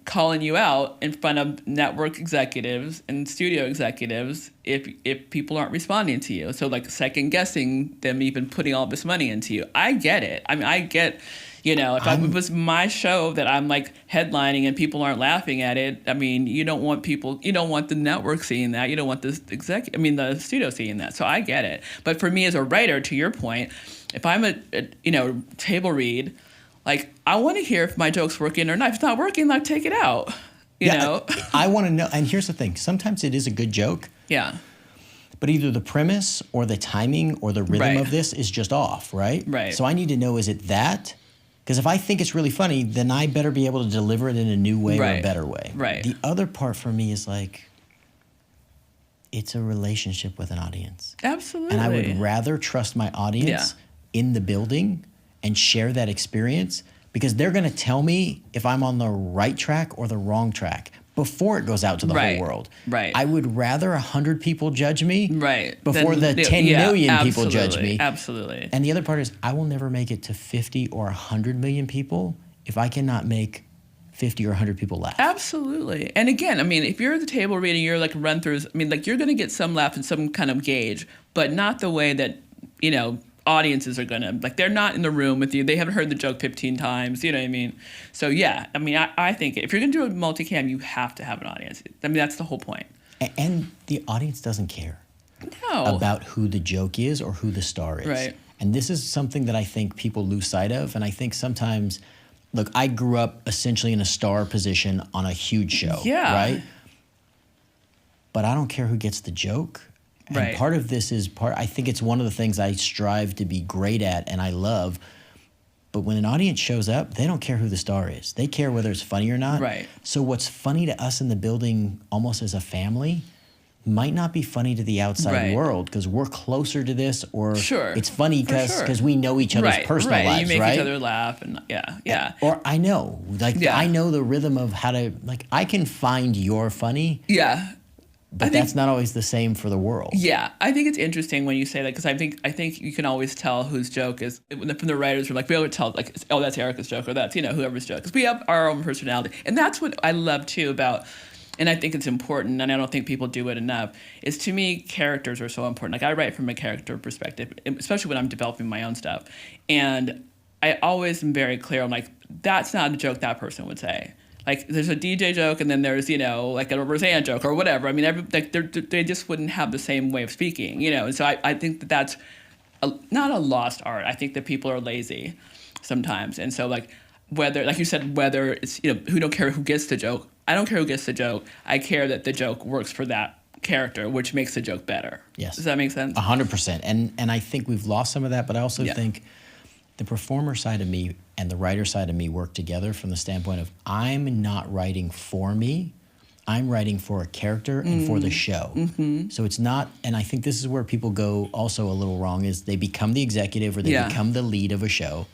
calling you out in front of network executives and studio executives if people aren't responding to you. So like second guessing them even putting all this money into you. I get it. I mean, I get, if it was my show that I'm like headlining and people aren't laughing at it, I mean, you don't want the network seeing that. You don't want the studio seeing that. So I get it. But for me as a writer, to your point, if I'm a table read, like I want to hear if my joke's working or not. If it's not working, like take it out. You know? I want to know. And here's the thing. Sometimes it is a good joke. Yeah. But either the premise or the timing or the rhythm of this is just off, right? Right. So I need to know, is it that? Because if I think it's really funny, then I better be able to deliver it in a new way or a better way. Right. The other part for me is like, it's a relationship with an audience. Absolutely. And I would rather trust my audience in the building and share that experience because they're going to tell me if I'm on the right track or the wrong track before it goes out to the whole world. Right. I would rather 100 people judge me before then the 10 million people judge absolutely, me. Absolutely. And the other part is I will never make it to 50 or 100 million people if I cannot make 50 or 100 people laugh. Absolutely. And again, I mean, if you're at the table reading, you're like run-throughs, I mean, like you're going to get some laugh and some kind of gauge, but not the way that, audiences are going to, like they're not in the room with you. They haven't heard the joke 15 times, you know what I mean? So yeah, I mean, I think if you're going to do a multicam, you have to have an audience. I mean, that's the whole point. And the audience doesn't care about who the joke is or who the star is. Right. And this is something that I think people lose sight of. And I think sometimes, look, I grew up essentially in a star position on a huge show, right? But I don't care who gets the joke. And part of this is I think it's one of the things I strive to be great at and I love. But when an audience shows up, they don't care who the star is. They care whether it's funny or not. Right. So what's funny to us in the building almost as a family might not be funny to the outside world because we're closer to this or it's funny because we know each other's personal lives, you make each other laugh and Or I know, I know the rhythm of how to, like I can find you're funny. Yeah. But that's not always the same for the world. Yeah, I think it's interesting when you say that because I think you can always tell whose joke is from the writers. We're like, we always tell like, oh, that's Erica's joke or that's whoever's joke because we have our own personality, and that's what I love too about. And I think it's important, and I don't think people do it enough. Is to me, characters are so important. Like I write from a character perspective, especially when I'm developing my own stuff, and I always am very clear. I'm like, that's not a joke that person would say. like there's a DJ joke and then there's, you know, like a Roseanne joke or whatever. I mean, like they just wouldn't have the same way of speaking, you know. And so I think that that's not a lost art. I think that people are lazy sometimes. And so like whether, like you said, whether it's, you know, who don't care who gets the joke. I don't care who gets the joke. I care that the joke works for that character, which makes the joke better. Yes. Does that make sense? 100%. And I think we've lost some of that, but I also think the performer side of me and the writer side of me work together from the standpoint of I'm not writing for me. I'm writing for a character and for the show. So it's not, and I think this is where people go also a little wrong, is they become the executive or they become the lead of a show.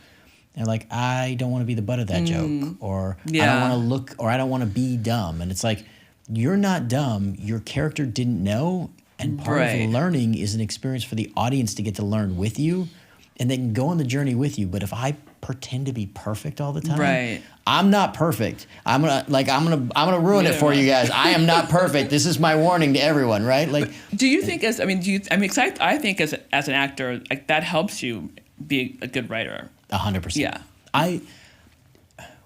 They're like, I don't want to be the butt of that joke, or I don't want to look, or I don't want to be dumb. And it's like, you're not dumb. Your character didn't know. And part of learning is an experience for the audience to get to learn with you, and they can go on the journey with you. But if I pretend to be perfect all the time, I'm not perfect. I'm gonna ruin it for you guys. I am not perfect. This is my warning to everyone, right? Like, do you think I think as an actor, like that helps you be a good writer? 100%. Yeah.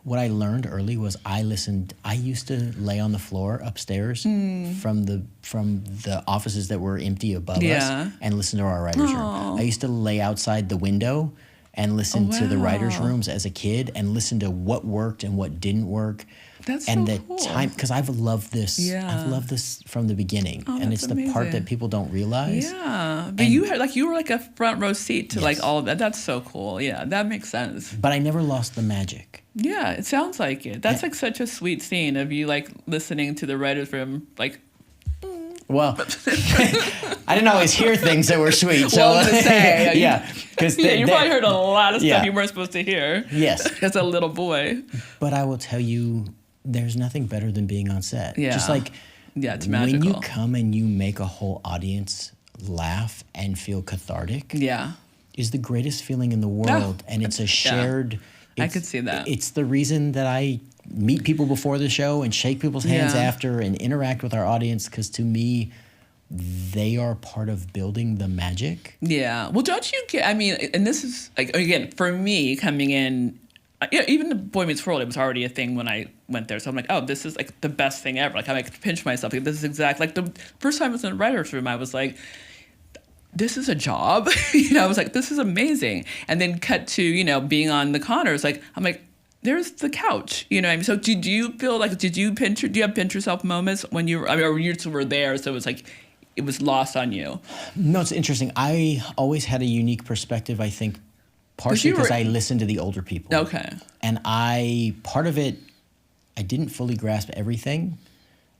What I learned early was I used to lay on the floor upstairs from the offices that were empty above us and listen to our writer's room. I used to lay outside the window and listen to the writer's rooms as a kid and listen to what worked and what didn't work. That's and so the cool. time, because I've loved this. Yeah. I've loved this from the beginning, and it's the part that people don't realize. Yeah, but you were like a front row seat to like all of that. That's so cool. Yeah, that makes sense. But I never lost the magic. Yeah, it sounds like it. That's like such a sweet scene of you like listening to the writer's room, like. Well, I didn't always hear things that were sweet. So well, I was gonna say, because you probably heard a lot of stuff you weren't supposed to hear. Yes, as a little boy. But I will tell you, there's nothing better than being on set. Yeah, just like it's magical. When you come and you make a whole audience laugh and feel cathartic. Is the greatest feeling in the world, and it's a shared. I could see that. It's the reason that I meet people before the show and shake people's hands after and interact with our audience, because to me, they are part of building the magic. Yeah. Well, don't you get, I mean, and this is, like, again, for me, coming in, even the Boy Meets World, it was already a thing when I went there. So I'm like, oh, this is, like, the best thing ever. Like, I like pinch myself. Like, this is exactly, like, the first time I was in the writer's room, I was like, this is a job. I was like, this is amazing. And then cut to, being on the Connors, like, I'm like, there's the couch, what I mean? So did you feel like, do you have pinch yourself moments when you were, or you were there, so it was like, it was lost on you? No, it's interesting. I always had a unique perspective, I think, partially because I listened to the older people. Okay. And part of it, I didn't fully grasp everything,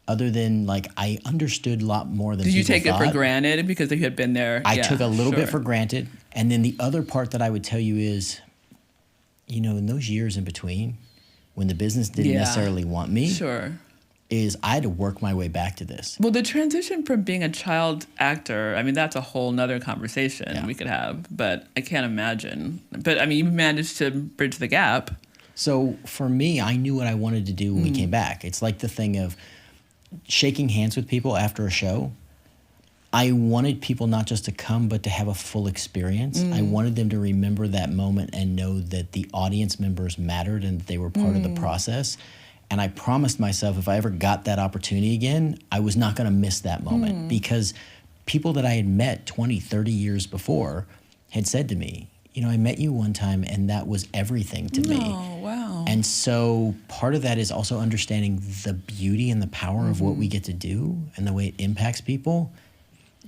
other than, like, I understood a lot more than people thought. Did you take it for granted because you had been there? I took a little bit for granted. And then the other part that I would tell you is, in those years in between, when the business didn't necessarily want me, is I had to work my way back to this. Well, the transition from being a child actor, I mean, that's a whole nother conversation we could have, but I can't imagine. But, I mean, you managed to bridge the gap. So, for me, I knew what I wanted to do when we came back. It's like the thing of shaking hands with people after a show. I wanted people not just to come, but to have a full experience. I wanted them to remember that moment and know that the audience members mattered and that they were part of the process. And I promised myself if I ever got that opportunity again, I was not going to miss that moment, because people that I had met 20, 30 years before had said to me, I met you one time and that was everything to me. Oh, wow. And so part of that is also understanding the beauty and the power of what we get to do and the way it impacts people.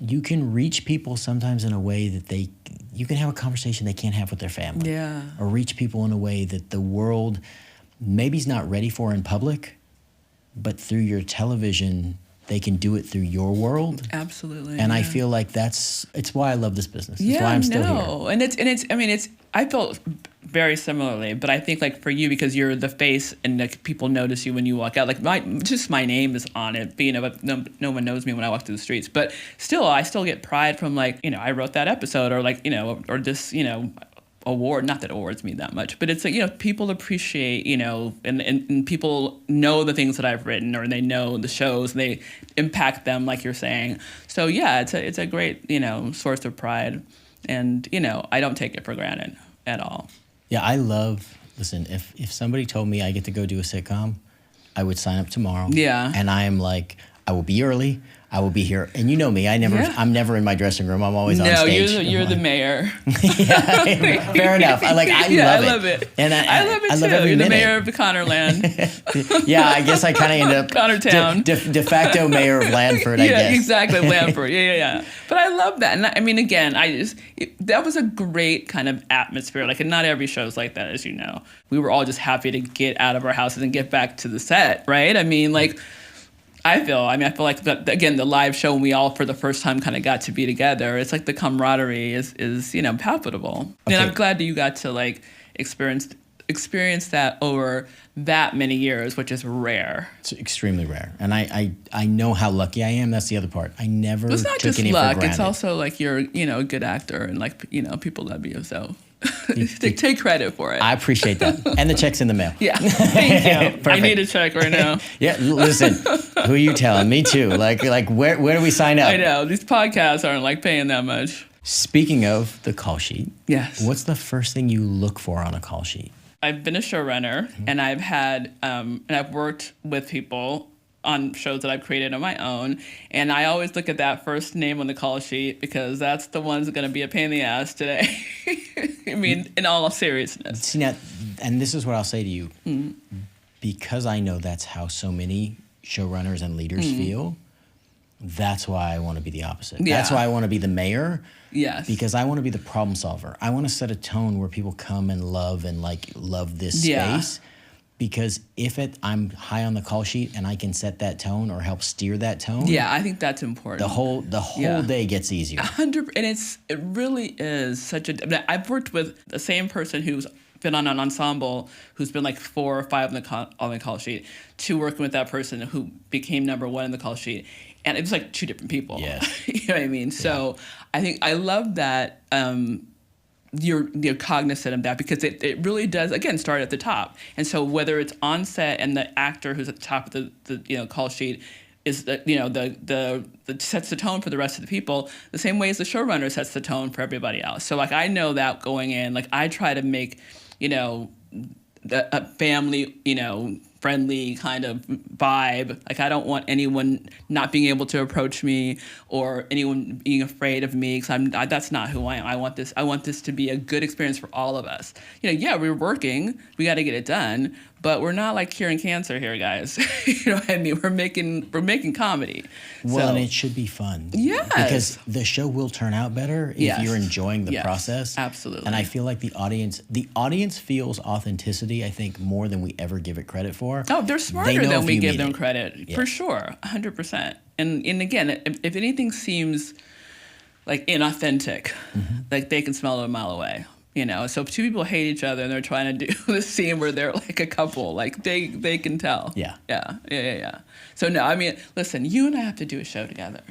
You can reach people sometimes in a way that you can have a conversation they can't have with their family. Yeah. Or reach people in a way that the world maybe is not ready for in public, but through your television, they can do it through your world. Absolutely. And I feel like it's why I love this business. It's why I'm still here. And I felt very similarly, but I think, like, for you, because you're the face and, like, people notice you when you walk out, like, my name is on it, but, no one knows me when I walk through the streets, but still, I still get pride from, like, I wrote that episode, or, like, or this, award. Not that awards mean that much, but it's like, people appreciate, and people know the things that I've written, or they know the shows, and they impact them, like you're saying. So yeah, it's a great, source of pride, and, I don't take it for granted at all. Yeah, listen, if somebody told me I get to go do a sitcom, I would sign up tomorrow. Yeah. And I am like, I will be early. I will be here. And you know me, I'm never in my dressing room. I'm always on stage. No, you're the mayor. Yeah, fair enough. I love it. And I love it too. love every You're minute. the mayor of the Connorland. Yeah, I guess I kind of end up Connortown. de facto mayor of Lanford, I guess. Yeah, exactly, Lanford. Yeah. But I love that. And I mean, again, that was a great kind of atmosphere. Like, and not every show's like that, as you know. We were all just happy to get out of our houses and get back to the set, right? I mean, like, I feel like, again, the live show when we all for the first time kind of got to be together, it's like the camaraderie is palpable. Okay. And I'm glad that you got to like experience that over that many years, which is rare. It's extremely rare. And I know how lucky I am. That's the other part. I never it's not took just any luck. for granted. It's also like you're, a good actor and like, people love you. So take credit for it. I appreciate that. And the check's in the mail. Yeah. Thank you. I need a check right now. Yeah. Listen, who are you telling? Me too. Like where do we sign up? I know. These podcasts aren't like paying that much. Speaking of the call sheet. Yes. What's the first thing you look for on a call sheet? I've been a showrunner, and I've had, and I've worked with people on shows that I've created on my own, and I always look at that first name on the call sheet because that's the one that's going to be a pain in the ass today. I mean, in all seriousness. See, now, and this is what I'll say to you, because I know that's how so many showrunners and leaders feel. That's why I want to be the opposite. Yeah. That's why I want to be the mayor. Yes. Because I want to be the problem solver. I want to set a tone where people come and love this space. Because if I'm high on the call sheet and I can set that tone or help steer that tone. Yeah, I think that's important. The whole day gets easier. 100%, and it really is such a. I've worked with the same person who's been on an ensemble who's been like 4 or 5 on the call sheet, to working with that person who became #1 in the call sheet. And it was like 2 different people. Yeah. You know what I mean? Yeah. So I think I love that you're cognizant of that, because it really does, again, start at the top. And so whether it's on set and the actor who's at the top of the call sheet is the sets the tone for the rest of the people, the same way as the showrunner sets the tone for everybody else. So like I know that going in, like I try to make, a family, friendly kind of vibe. Like I don't want anyone not being able to approach me or anyone being afraid of me, because that's not who I am. I want this to be a good experience for all of us. Yeah, we're working, we got to get it done, but we're not like curing cancer here, guys. You know what I mean? We're making comedy. Well, and it should be fun. Yes. Because the show will turn out better if you're enjoying the process. Absolutely. And I feel like the audience feels authenticity, I think, more than we ever give it credit for. Oh, they're smarter than we give them credit, for sure, 100%. And again, if anything seems like inauthentic, like they can smell it a mile away. So if 2 people hate each other and they're trying to do this scene where they're like a couple, like they can tell. Yeah. So no, I mean, listen, you and I have to do a show together.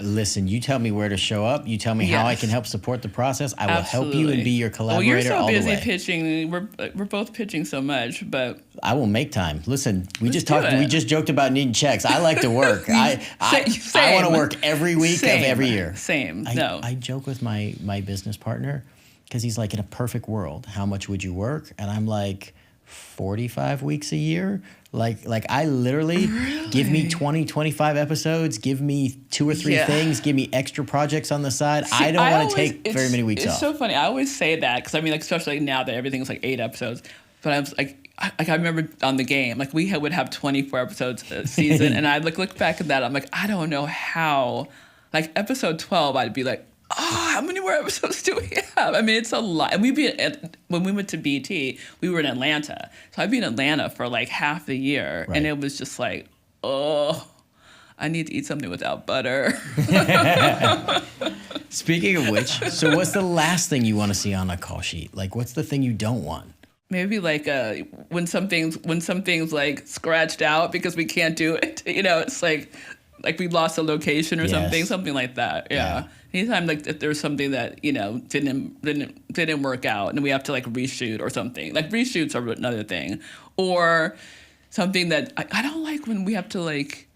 Listen, you tell me where to show up. You tell me how I can help support the process. I will help you and be your collaborator all the way. Well, you're so busy pitching. We're both pitching so much, but I will make time. Listen, we just joked about needing checks. I like to work. I want to work every week of every year. Same. I joke with my business partner, because he's like, in a perfect world, how much would you work? And I'm like, 45 weeks a year. Like I literally give me 20, 25 episodes, give me 2 or 3 things, give me extra projects on the side. See, I don't want to take very many weeks off. It's so funny. I always say that because I mean, like, especially now that everything's like 8 episodes. But I was like I remember on the game, like we would have 24 episodes a season, and I look back at that. I'm like, I don't know how. Like episode 12, I'd be like, how many more episodes do we have? I mean, it's a lot. And when we went to BT, we were in Atlanta. So I'd be in Atlanta for like half the year. Right. And it was just like, I need to eat something without butter. Speaking of which, so what's the last thing you want to see on a call sheet? Like, what's the thing you don't want? Maybe like when something's like scratched out because we can't do it. It's like we lost a location or something like that. Yeah. Anytime like if there's something that didn't work out and we have to like reshoot or something. Like reshoots are another thing, or something that I don't like when we have to like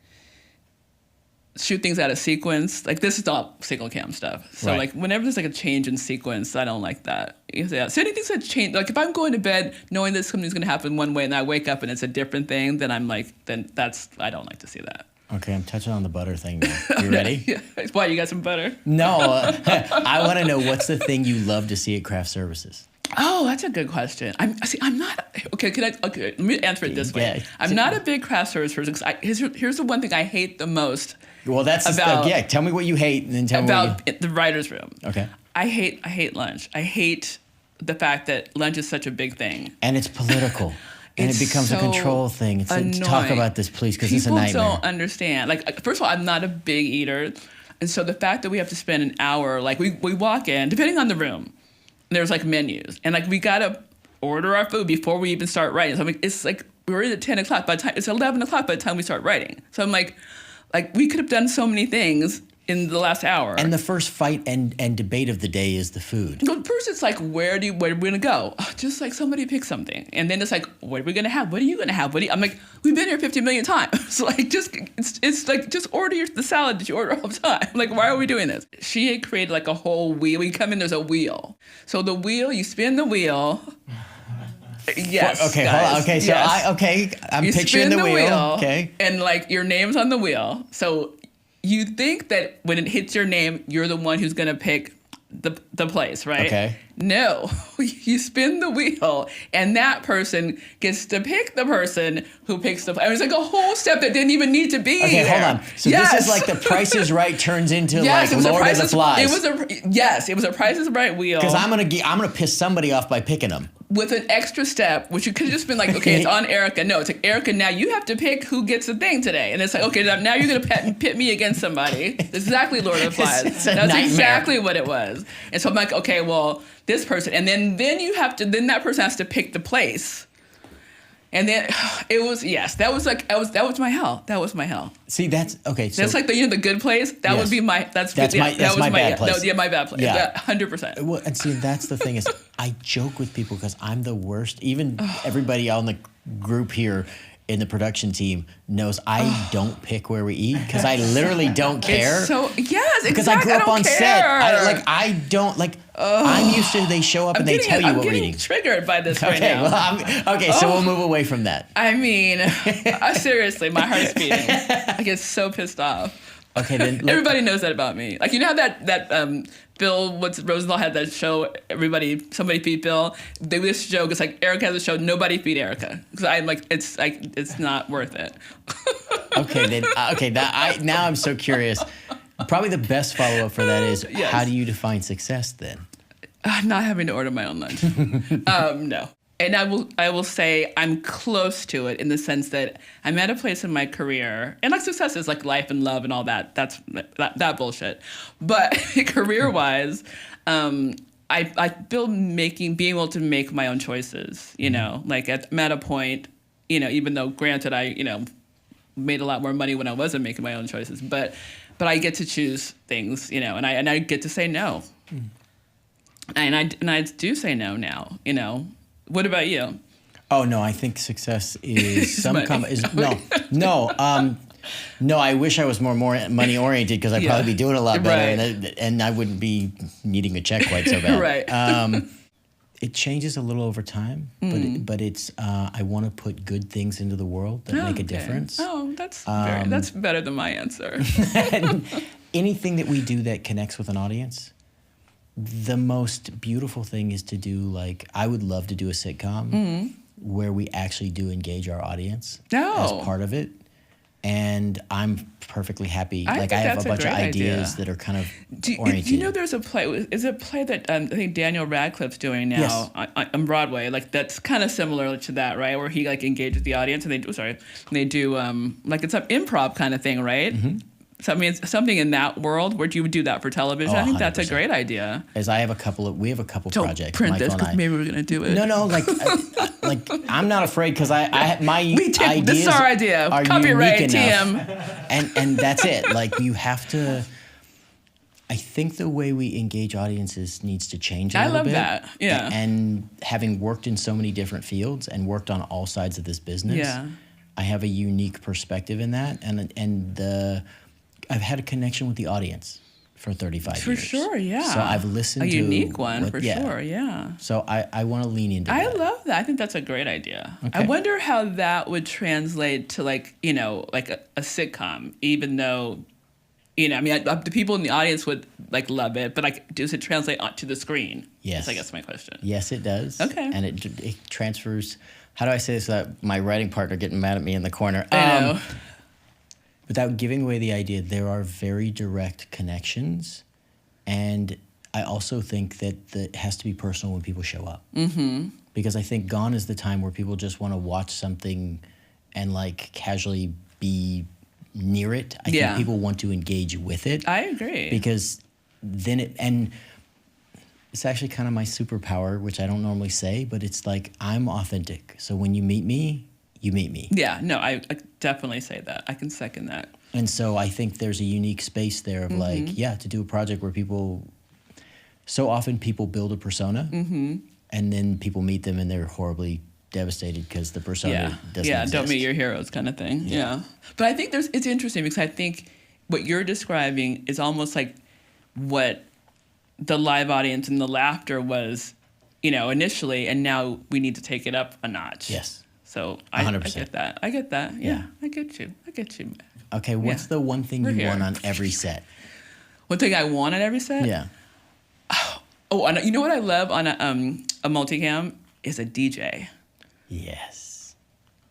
shoot things out of sequence. Like this is all single cam stuff. So Right. like whenever there's like a change in sequence, I don't like that. Yeah. So anything's that change. Like if I'm going to bed knowing that something's going to happen one way and I wake up and it's a different thing, then I'm like, I don't like to see that. Okay, I'm touching on the butter thing now. You ready? Yeah. Why, you got some butter? No, I want to know what's the thing you love to see at craft services. Oh, that's a good question. I'm not okay. Let me answer it this way. Yeah. I'm not a big craft service person because here's the one thing I hate the most. Well, that's about, yeah. Tell me what you hate, and then tell me about the writer's room. Okay. I hate lunch. I hate the fact that lunch is such a big thing. And it's political. And it becomes a control thing. It's annoying. Talk about this, please, because it's a nightmare. People don't understand. Like, first of all, I'm not a big eater. And so the fact that we have to spend an hour, like we walk in, depending on the room, there's like menus. And like we got to order our food before we even start writing. So I'm like, it's like we're in at 10 o'clock. By the time, it's 11 o'clock by the time we start writing. So I'm like we could have done so many things in the last hour. And the first fight and debate of the day is the food. Well, first it's like, where are we gonna go? Just like somebody pick something. And then it's like, what are we gonna have? What are you gonna have? I'm like, we've been here 50 million times. So like, it's like, just order the salad that you order all the time. Like, why are we doing this? She had created like a whole wheel. We come in, there's a wheel. So the wheel, you spin the wheel. Yes. Well, okay, guys, hold on. Okay, so yes. I'm you picturing spin the wheel. Okay. And like your name's on the wheel. So you think that when it hits your name, you're the one who's gonna pick the place, right? Okay. No, you spin the wheel, and that person gets to pick the person who picks the. I mean, it's like a whole step that didn't even need to be Okay, there. hold on. So this is like the Price is Right turns into Yes, like it was Lord a of the Flies. It was a Price is Right wheel. Because I'm gonna piss somebody off by picking them. With an extra step, which you could have just been like, okay, it's on Erica. No, it's like, Erica, now you have to pick who gets the thing today. And it's like, okay, now you're going to pit me against somebody. That's exactly Lord of the Flies. It's a That's nightmare. exactly what it was. And so I'm like, okay, well, this person. And then that person has to pick the place. And then it was, yes, that was my hell. That was my hell. See, that's okay. So That's like the good place. That Yes. would be my, That's my bad place. my bad place. Yeah. Yeah, 100%. Well, and see, that's the thing is, I joke with people because I'm the worst. Even everybody on the group here in the production team knows I don't pick where we eat because I literally don't care. It's so, yes, because exactly. I grew up on set. Oh. I'm used to they show up and they tell you what we're I'm eating. getting triggered by this right Okay, now. well, so we'll move away from that. I mean, seriously, my heart's beating. I get so pissed off. Okay, then Everybody knows that about me. Like, you know how that Bill Rosenthal had that show, somebody feed Bill. They do this joke. It's like Erica has a show. Nobody feed Erica because I'm like, it's not worth it. Okay, then now I'm so curious. Probably the best follow up for that is Yes. How do you define success then? Not having to order my own lunch. No. And I will say I'm close to it in the sense that I'm at a place in my career, and like success is like life and love and all that. That's that bullshit. But career-wise, I feel being able to make my own choices. You know, like I'm at a point, even though granted I made a lot more money when I wasn't making my own choices, but I get to choose things, and I get to say no. And I do say no now, What about you? Oh no, I think success is Money. No, I wish I was more money oriented because I'd probably be doing a lot better, Right. and I wouldn't be needing a check quite so bad. Right. It changes a little over time, but it's I want to put good things into the world that make a difference. Oh, that's better than my answer. And anything that we do that connects with an audience, the most beautiful thing is to do, like, I would love to do a sitcom where we actually do engage our audience as part of it. And I'm perfectly happy. I have a bunch of ideas that are kind of oriented. Do you know there's a play? Is it a play that I think Daniel Radcliffe's doing now on Broadway? Like that's kind of similar to that, right? Where he like engages the audience and they do like it's an improv kind of thing, right? Mm-hmm. So I mean, it's something in that world where you would do that for television. I think that's a great idea. As we have a couple projects. Print this because maybe we're gonna do it. No, like I'm not afraid because my ideas this is our idea. are Copyright unique enough, TM. and that's it. Like you have to. I think the way we engage audiences needs to change a little bit. I love that. Yeah. And having worked in so many different fields and worked on all sides of this business, I have a unique perspective in that, and I've had a connection with the audience for 35 For years. sure, yeah. So I've listened a to... unique one, for sure, yeah. So I want to lean into I that. love that. I think that's a great idea. Okay. I wonder how that would translate to like, you know, like a sitcom, even though, you know, I mean, the people in the audience would like love it, but like, does it translate onto the screen? Yes. That's, I guess, my question. Yes, it does. Okay. And it transfers... How do I say this without my writing partner getting mad at me in the corner? I know. Without giving away the idea, there are very direct connections. And I also think that it has to be personal when people show up. Mm-hmm. Because I think gone is the time where people just want to watch something and like casually be near it. I think people want to engage with it. I agree. Because then and it's actually kind of my superpower, which I don't normally say, but it's like I'm authentic. So when you meet me, you meet me. Yeah, no, I definitely say that. I can second that. And so I think there's a unique space there of like, to do a project where so often people build a persona and then people meet them and they're horribly devastated because the persona doesn't exist. Don't meet your heroes kind of thing. Yeah. But I think it's interesting because I think what you're describing is almost like what the live audience and the laughter was, you know, initially, and now we need to take it up a notch. Yes. So 100%. I get that. Yeah. I get you. Okay, what's the one thing you want on every set? One thing I want on every set? Yeah. Oh, and you know what I love on a multicam is a DJ. Yes.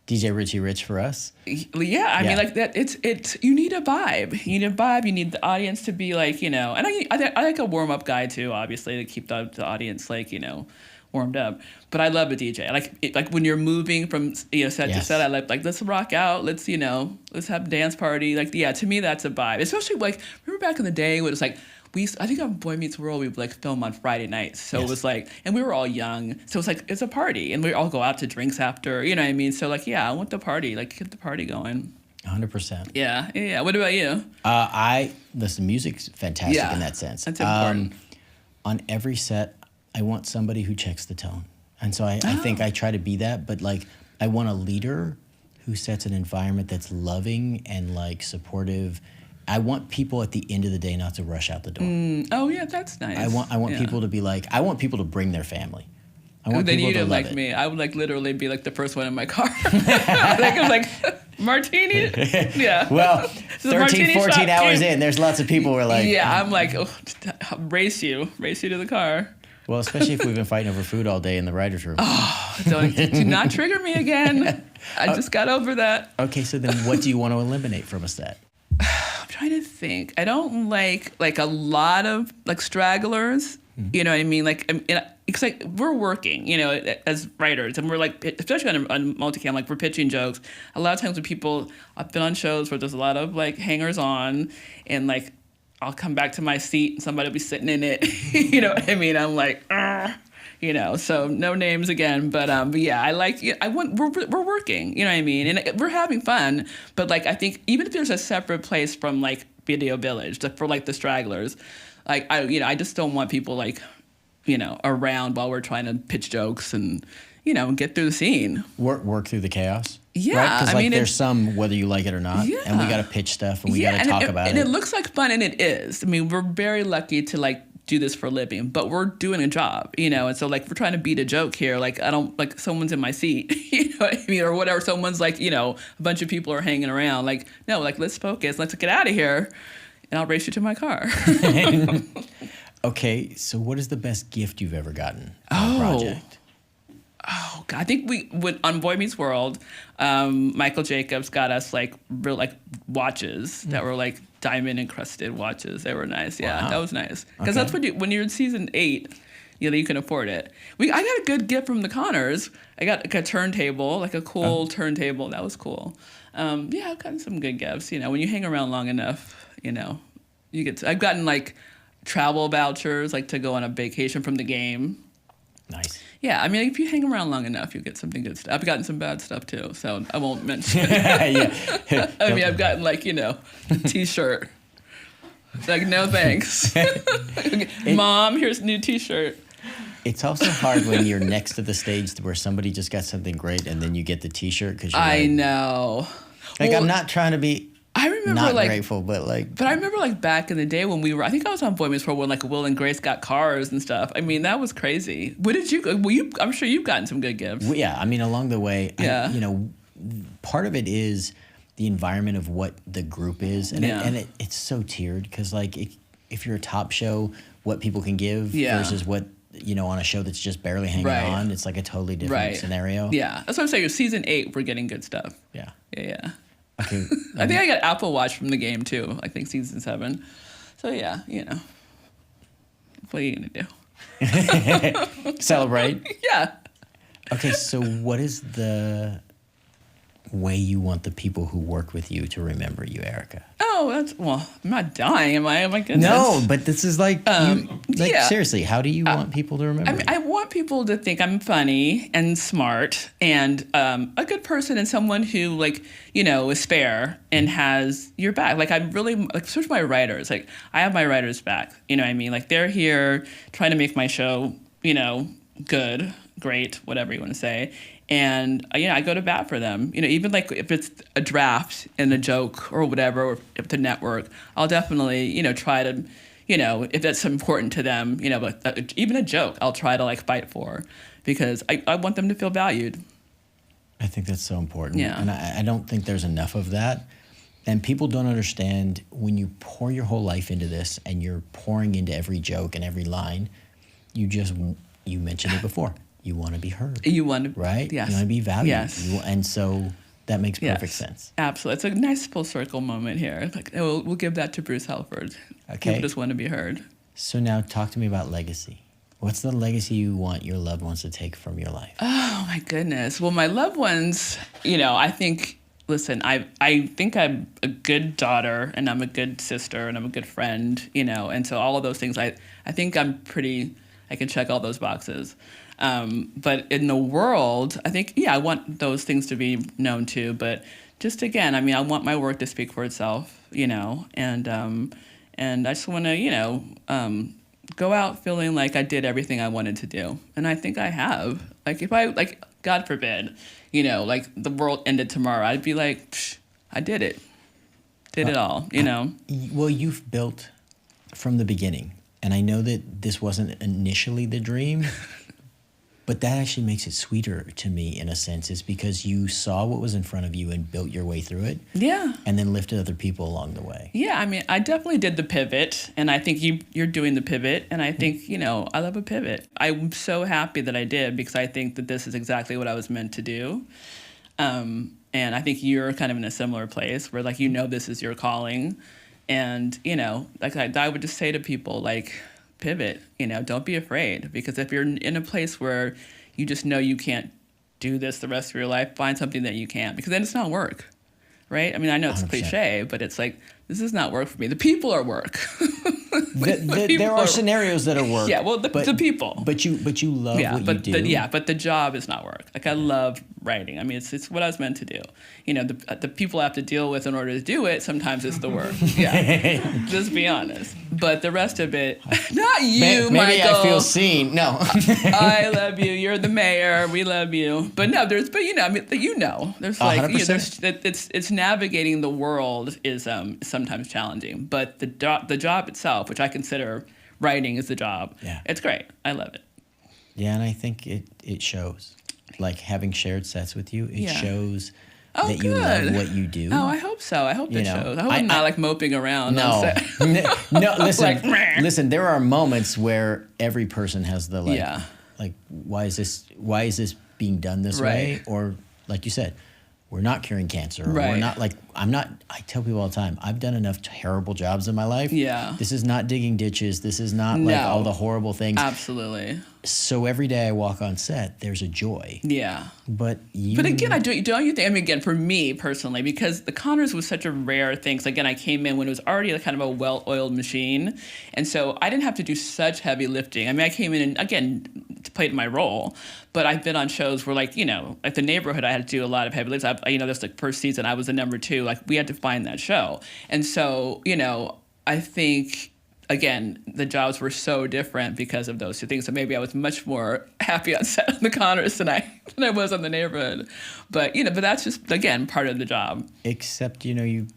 DJ Richie Rich for us. Yeah, I mean, like that. It's you need a vibe. You need a vibe. You need the audience to be like, you know. And I like a warm up guy too, obviously, to keep the audience like, you know, warmed up. But I love a DJ. Like when you're moving from set to set. I like let's rock out. Let's let's have a dance party. Like to me that's a vibe. Especially like remember back in the day when it was like. I think on Boy Meets World, we would like film on Friday nights. So it was like, and we were all young. So it's like, it's a party. And we all go out to drinks after, you know what I mean? So like, I want the party, like get the party going. 100%. Yeah. What about you? Listen, music's fantastic in that sense. That's important. On every set, I want somebody who checks the tone. And so I think I try to be that, but like, I want a leader who sets an environment that's loving and like supportive. I want people at the end of the day not to rush out the door. Oh yeah, that's nice. I want people to be like, I want people to bring their family. I want then people you to didn't love like it. me. I would like literally be like the first one in my car. I was like, martini? Yeah. Well, So 13, 14 hours in, there's lots of people who are like... Yeah, I'm like, race you to the car. Well, especially if we've been fighting over food all day in the writer's room. Do not trigger me again. I just got over that. Okay, so then what do you want to eliminate from a set? I'm trying to think. I don't like a lot of like stragglers. You know what I mean? Like, it's like we're working, you know, as writers, and we're like, especially on multicam, like we're pitching jokes. A lot of times when people, I've been on shows where there's a lot of like hangers on, and like I'll come back to my seat and somebody will be sitting in it. You know what I mean? I'm like, you know, so no names again, but yeah, we're working, you know what I mean? And we're having fun, but like, I think even if there's a separate place from like Video Village for like the stragglers, like, I just don't want people like, you know, around while we're trying to pitch jokes and, you know, get through the scene. Work through the chaos. Yeah. Right? Because like there's some, whether you like it or not, and we got to pitch stuff and we got to talk about it. And it looks like fun, and it is. I mean, we're very lucky to like do this for a living, but we're doing a job, you know, and so like we're trying to beat a joke here. Like I don't like someone's in my seat, you know what I mean, or whatever. Someone's like, you know, a bunch of people are hanging around. Like no, like let's focus, let's get out of here, and I'll race you to my car. Okay, so what is the best gift you've ever gotten on a project? Oh God, I think we went on Boy Meets World. Michael Jacobs got us like real like watches that were like diamond encrusted watches. They were nice. Yeah, that was nice because that's when you're in season 8, you know, you can afford it. I got a good gift from the Connors. I got like a turntable, like a cool turntable. That was cool. Yeah, I've gotten some good gifts. You know, when you hang around long enough, you know, you get. I've gotten like travel vouchers, like to go on a vacation from the game. Nice. Yeah, I mean, if you hang around long enough, you'll get something good stuff. I've gotten some bad stuff too, so I won't mention. Yeah. I mean, I've gotten like, you know, a T-shirt. Like, no thanks. Mom, here's a new T-shirt. It's also hard when you're next to the stage where somebody just got something great and then you get the T-shirt because I know. Like, well, I'm not trying to be I remember not like grateful, but like, But I remember like back in the day when we were, I think I was on Boy Meets World when like Will and Grace got cars and stuff. I mean, that was crazy. What did you, well, I'm sure you've gotten some good gifts. well, yeah, I mean, along the way, Yeah. part of it is the environment of what the group is, and Yeah. it's so tiered because like if you're a top show, what people can give Yeah. versus what on a show that's just barely hanging Right. on, it's like a totally different Right. scenario. Yeah. That's what I'm saying. Season 8, we're getting good stuff. Yeah. Yeah. Okay. I think I got Apple Watch from the game too. I think season 7. So yeah, what are you going to do? Celebrate. Yeah. Okay, so what is the way you want the people who work with you to remember you, Erica? Oh, I'm not dying, am I? Oh my goodness. No, but this is like, yeah. seriously, how do you want people to remember I mean, you? I want people to think I'm funny and smart and a good person and someone who, like, is fair and has your back. Like, I'm really, like, especially my writers. Like, I have my writers' back. You know what I mean? Like, they're here trying to make my show, good, great, whatever you want to say. And, I go to bat for them. Even like if it's a draft and a joke or whatever, or if it's a network, I'll definitely, try to, if that's important to them, but even a joke, I'll try to like fight for because I want them to feel valued. I think that's so important. Yeah. And I don't think there's enough of that. And people don't understand when you pour your whole life into this and you're pouring into every joke and every line, you mentioned it before. You want to be heard. You want to, right? Yes. You want to be valued. Yes. And so that makes perfect sense. Absolutely. It's a nice full circle moment here. Like we'll give that to Bruce Halford. Okay. People just want to be heard. So now talk to me about legacy. What's the legacy you want your loved ones to take from your life? Oh my goodness. Well, my loved ones, I think, listen, I think I'm a good daughter and I'm a good sister and I'm a good friend, and so all of those things, I think I can check all those boxes. But in the world, I think, I want those things to be known too. But just again, I mean, I want my work to speak for itself, and I just want to, go out feeling like I did everything I wanted to do. And I think I have. Like if I, God forbid, like the world ended tomorrow, I'd be like, I did it. Did it all, Well, you've built from the beginning. And I know that this wasn't initially the dream, but that actually makes it sweeter to me in a sense, is because you saw what was in front of you and built your way through it. Yeah. And then lifted other people along the way. Yeah, I mean, I definitely did the pivot, and I think you're doing the pivot, and I think, I love a pivot. I'm so happy that I did because I think that this is exactly what I was meant to do. And I think you're kind of in a similar place where, this is your calling. And, I would just say to people, pivot, don't be afraid. Because if you're in a place where you just know you can't do this the rest of your life, find something that you can. Because then it's not work, right? I mean, I know it's 100%. Cliche, but it's like, this is not work for me. The people are work. There are scenarios that are work. Yeah, well, the people. But you love what you do. But the job is not work. I love writing. I mean, it's what I was meant to do. The people I have to deal with in order to do it, sometimes it's the work. Yeah, just be honest. But the rest of it, not you, maybe Michael. I feel seen. No. I love you. You're the mayor. We love you. But no, there's there's it's navigating the world is sometimes challenging. But the job itself, which I consider writing is the job, it's great. I love it. Yeah, and I think it shows. Like having shared sets with you, it shows that you love what you do. Oh, I hope so. I hope it shows. I hope I'm not moping around. No, no. Listen, Like, listen. There are moments where every person has the like, why is this being done this way? Or like you said, we're not curing cancer. Or we're not I tell people all the time, I've done enough terrible jobs in my life. Yeah. This is not digging ditches. This is not like all the horrible things. Absolutely. So every day I walk on set, there's a joy. Yeah. But again, don't you think? I mean, again, for me personally, because the Connors was such a rare thing. So again, I came in when it was already kind of a well-oiled machine, and so I didn't have to do such heavy lifting. I mean, I came in and again played my role, but I've been on shows where like The Neighborhood, I had to do a lot of heavy lifts. This the first season I was the number 2. Like we had to find that show, and so I think. Again, the jobs were so different because of those two things. So maybe I was much more happy on set on the Connors than I was on The Neighborhood. But but that's just again part of the job. Except you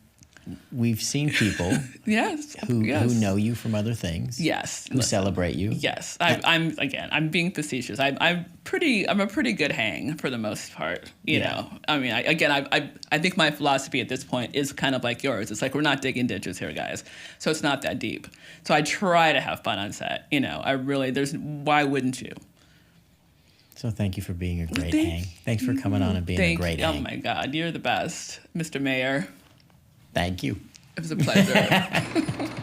we've seen people Yes. who Yes. know you from other things. Yes. Who Listen. celebrate you. Yes. I'm being facetious. I'm a pretty good hang for the most part. You know, I mean, I think my philosophy at this point is kind of like yours. It's like, we're not digging ditches here, guys. So it's not that deep. So I try to have fun on set. You know, why wouldn't you? So thank you for being a great hang. Thanks for coming on and being a great hang. Oh my God, you're the best, Mr. Mayor. Thank you. It was a pleasure.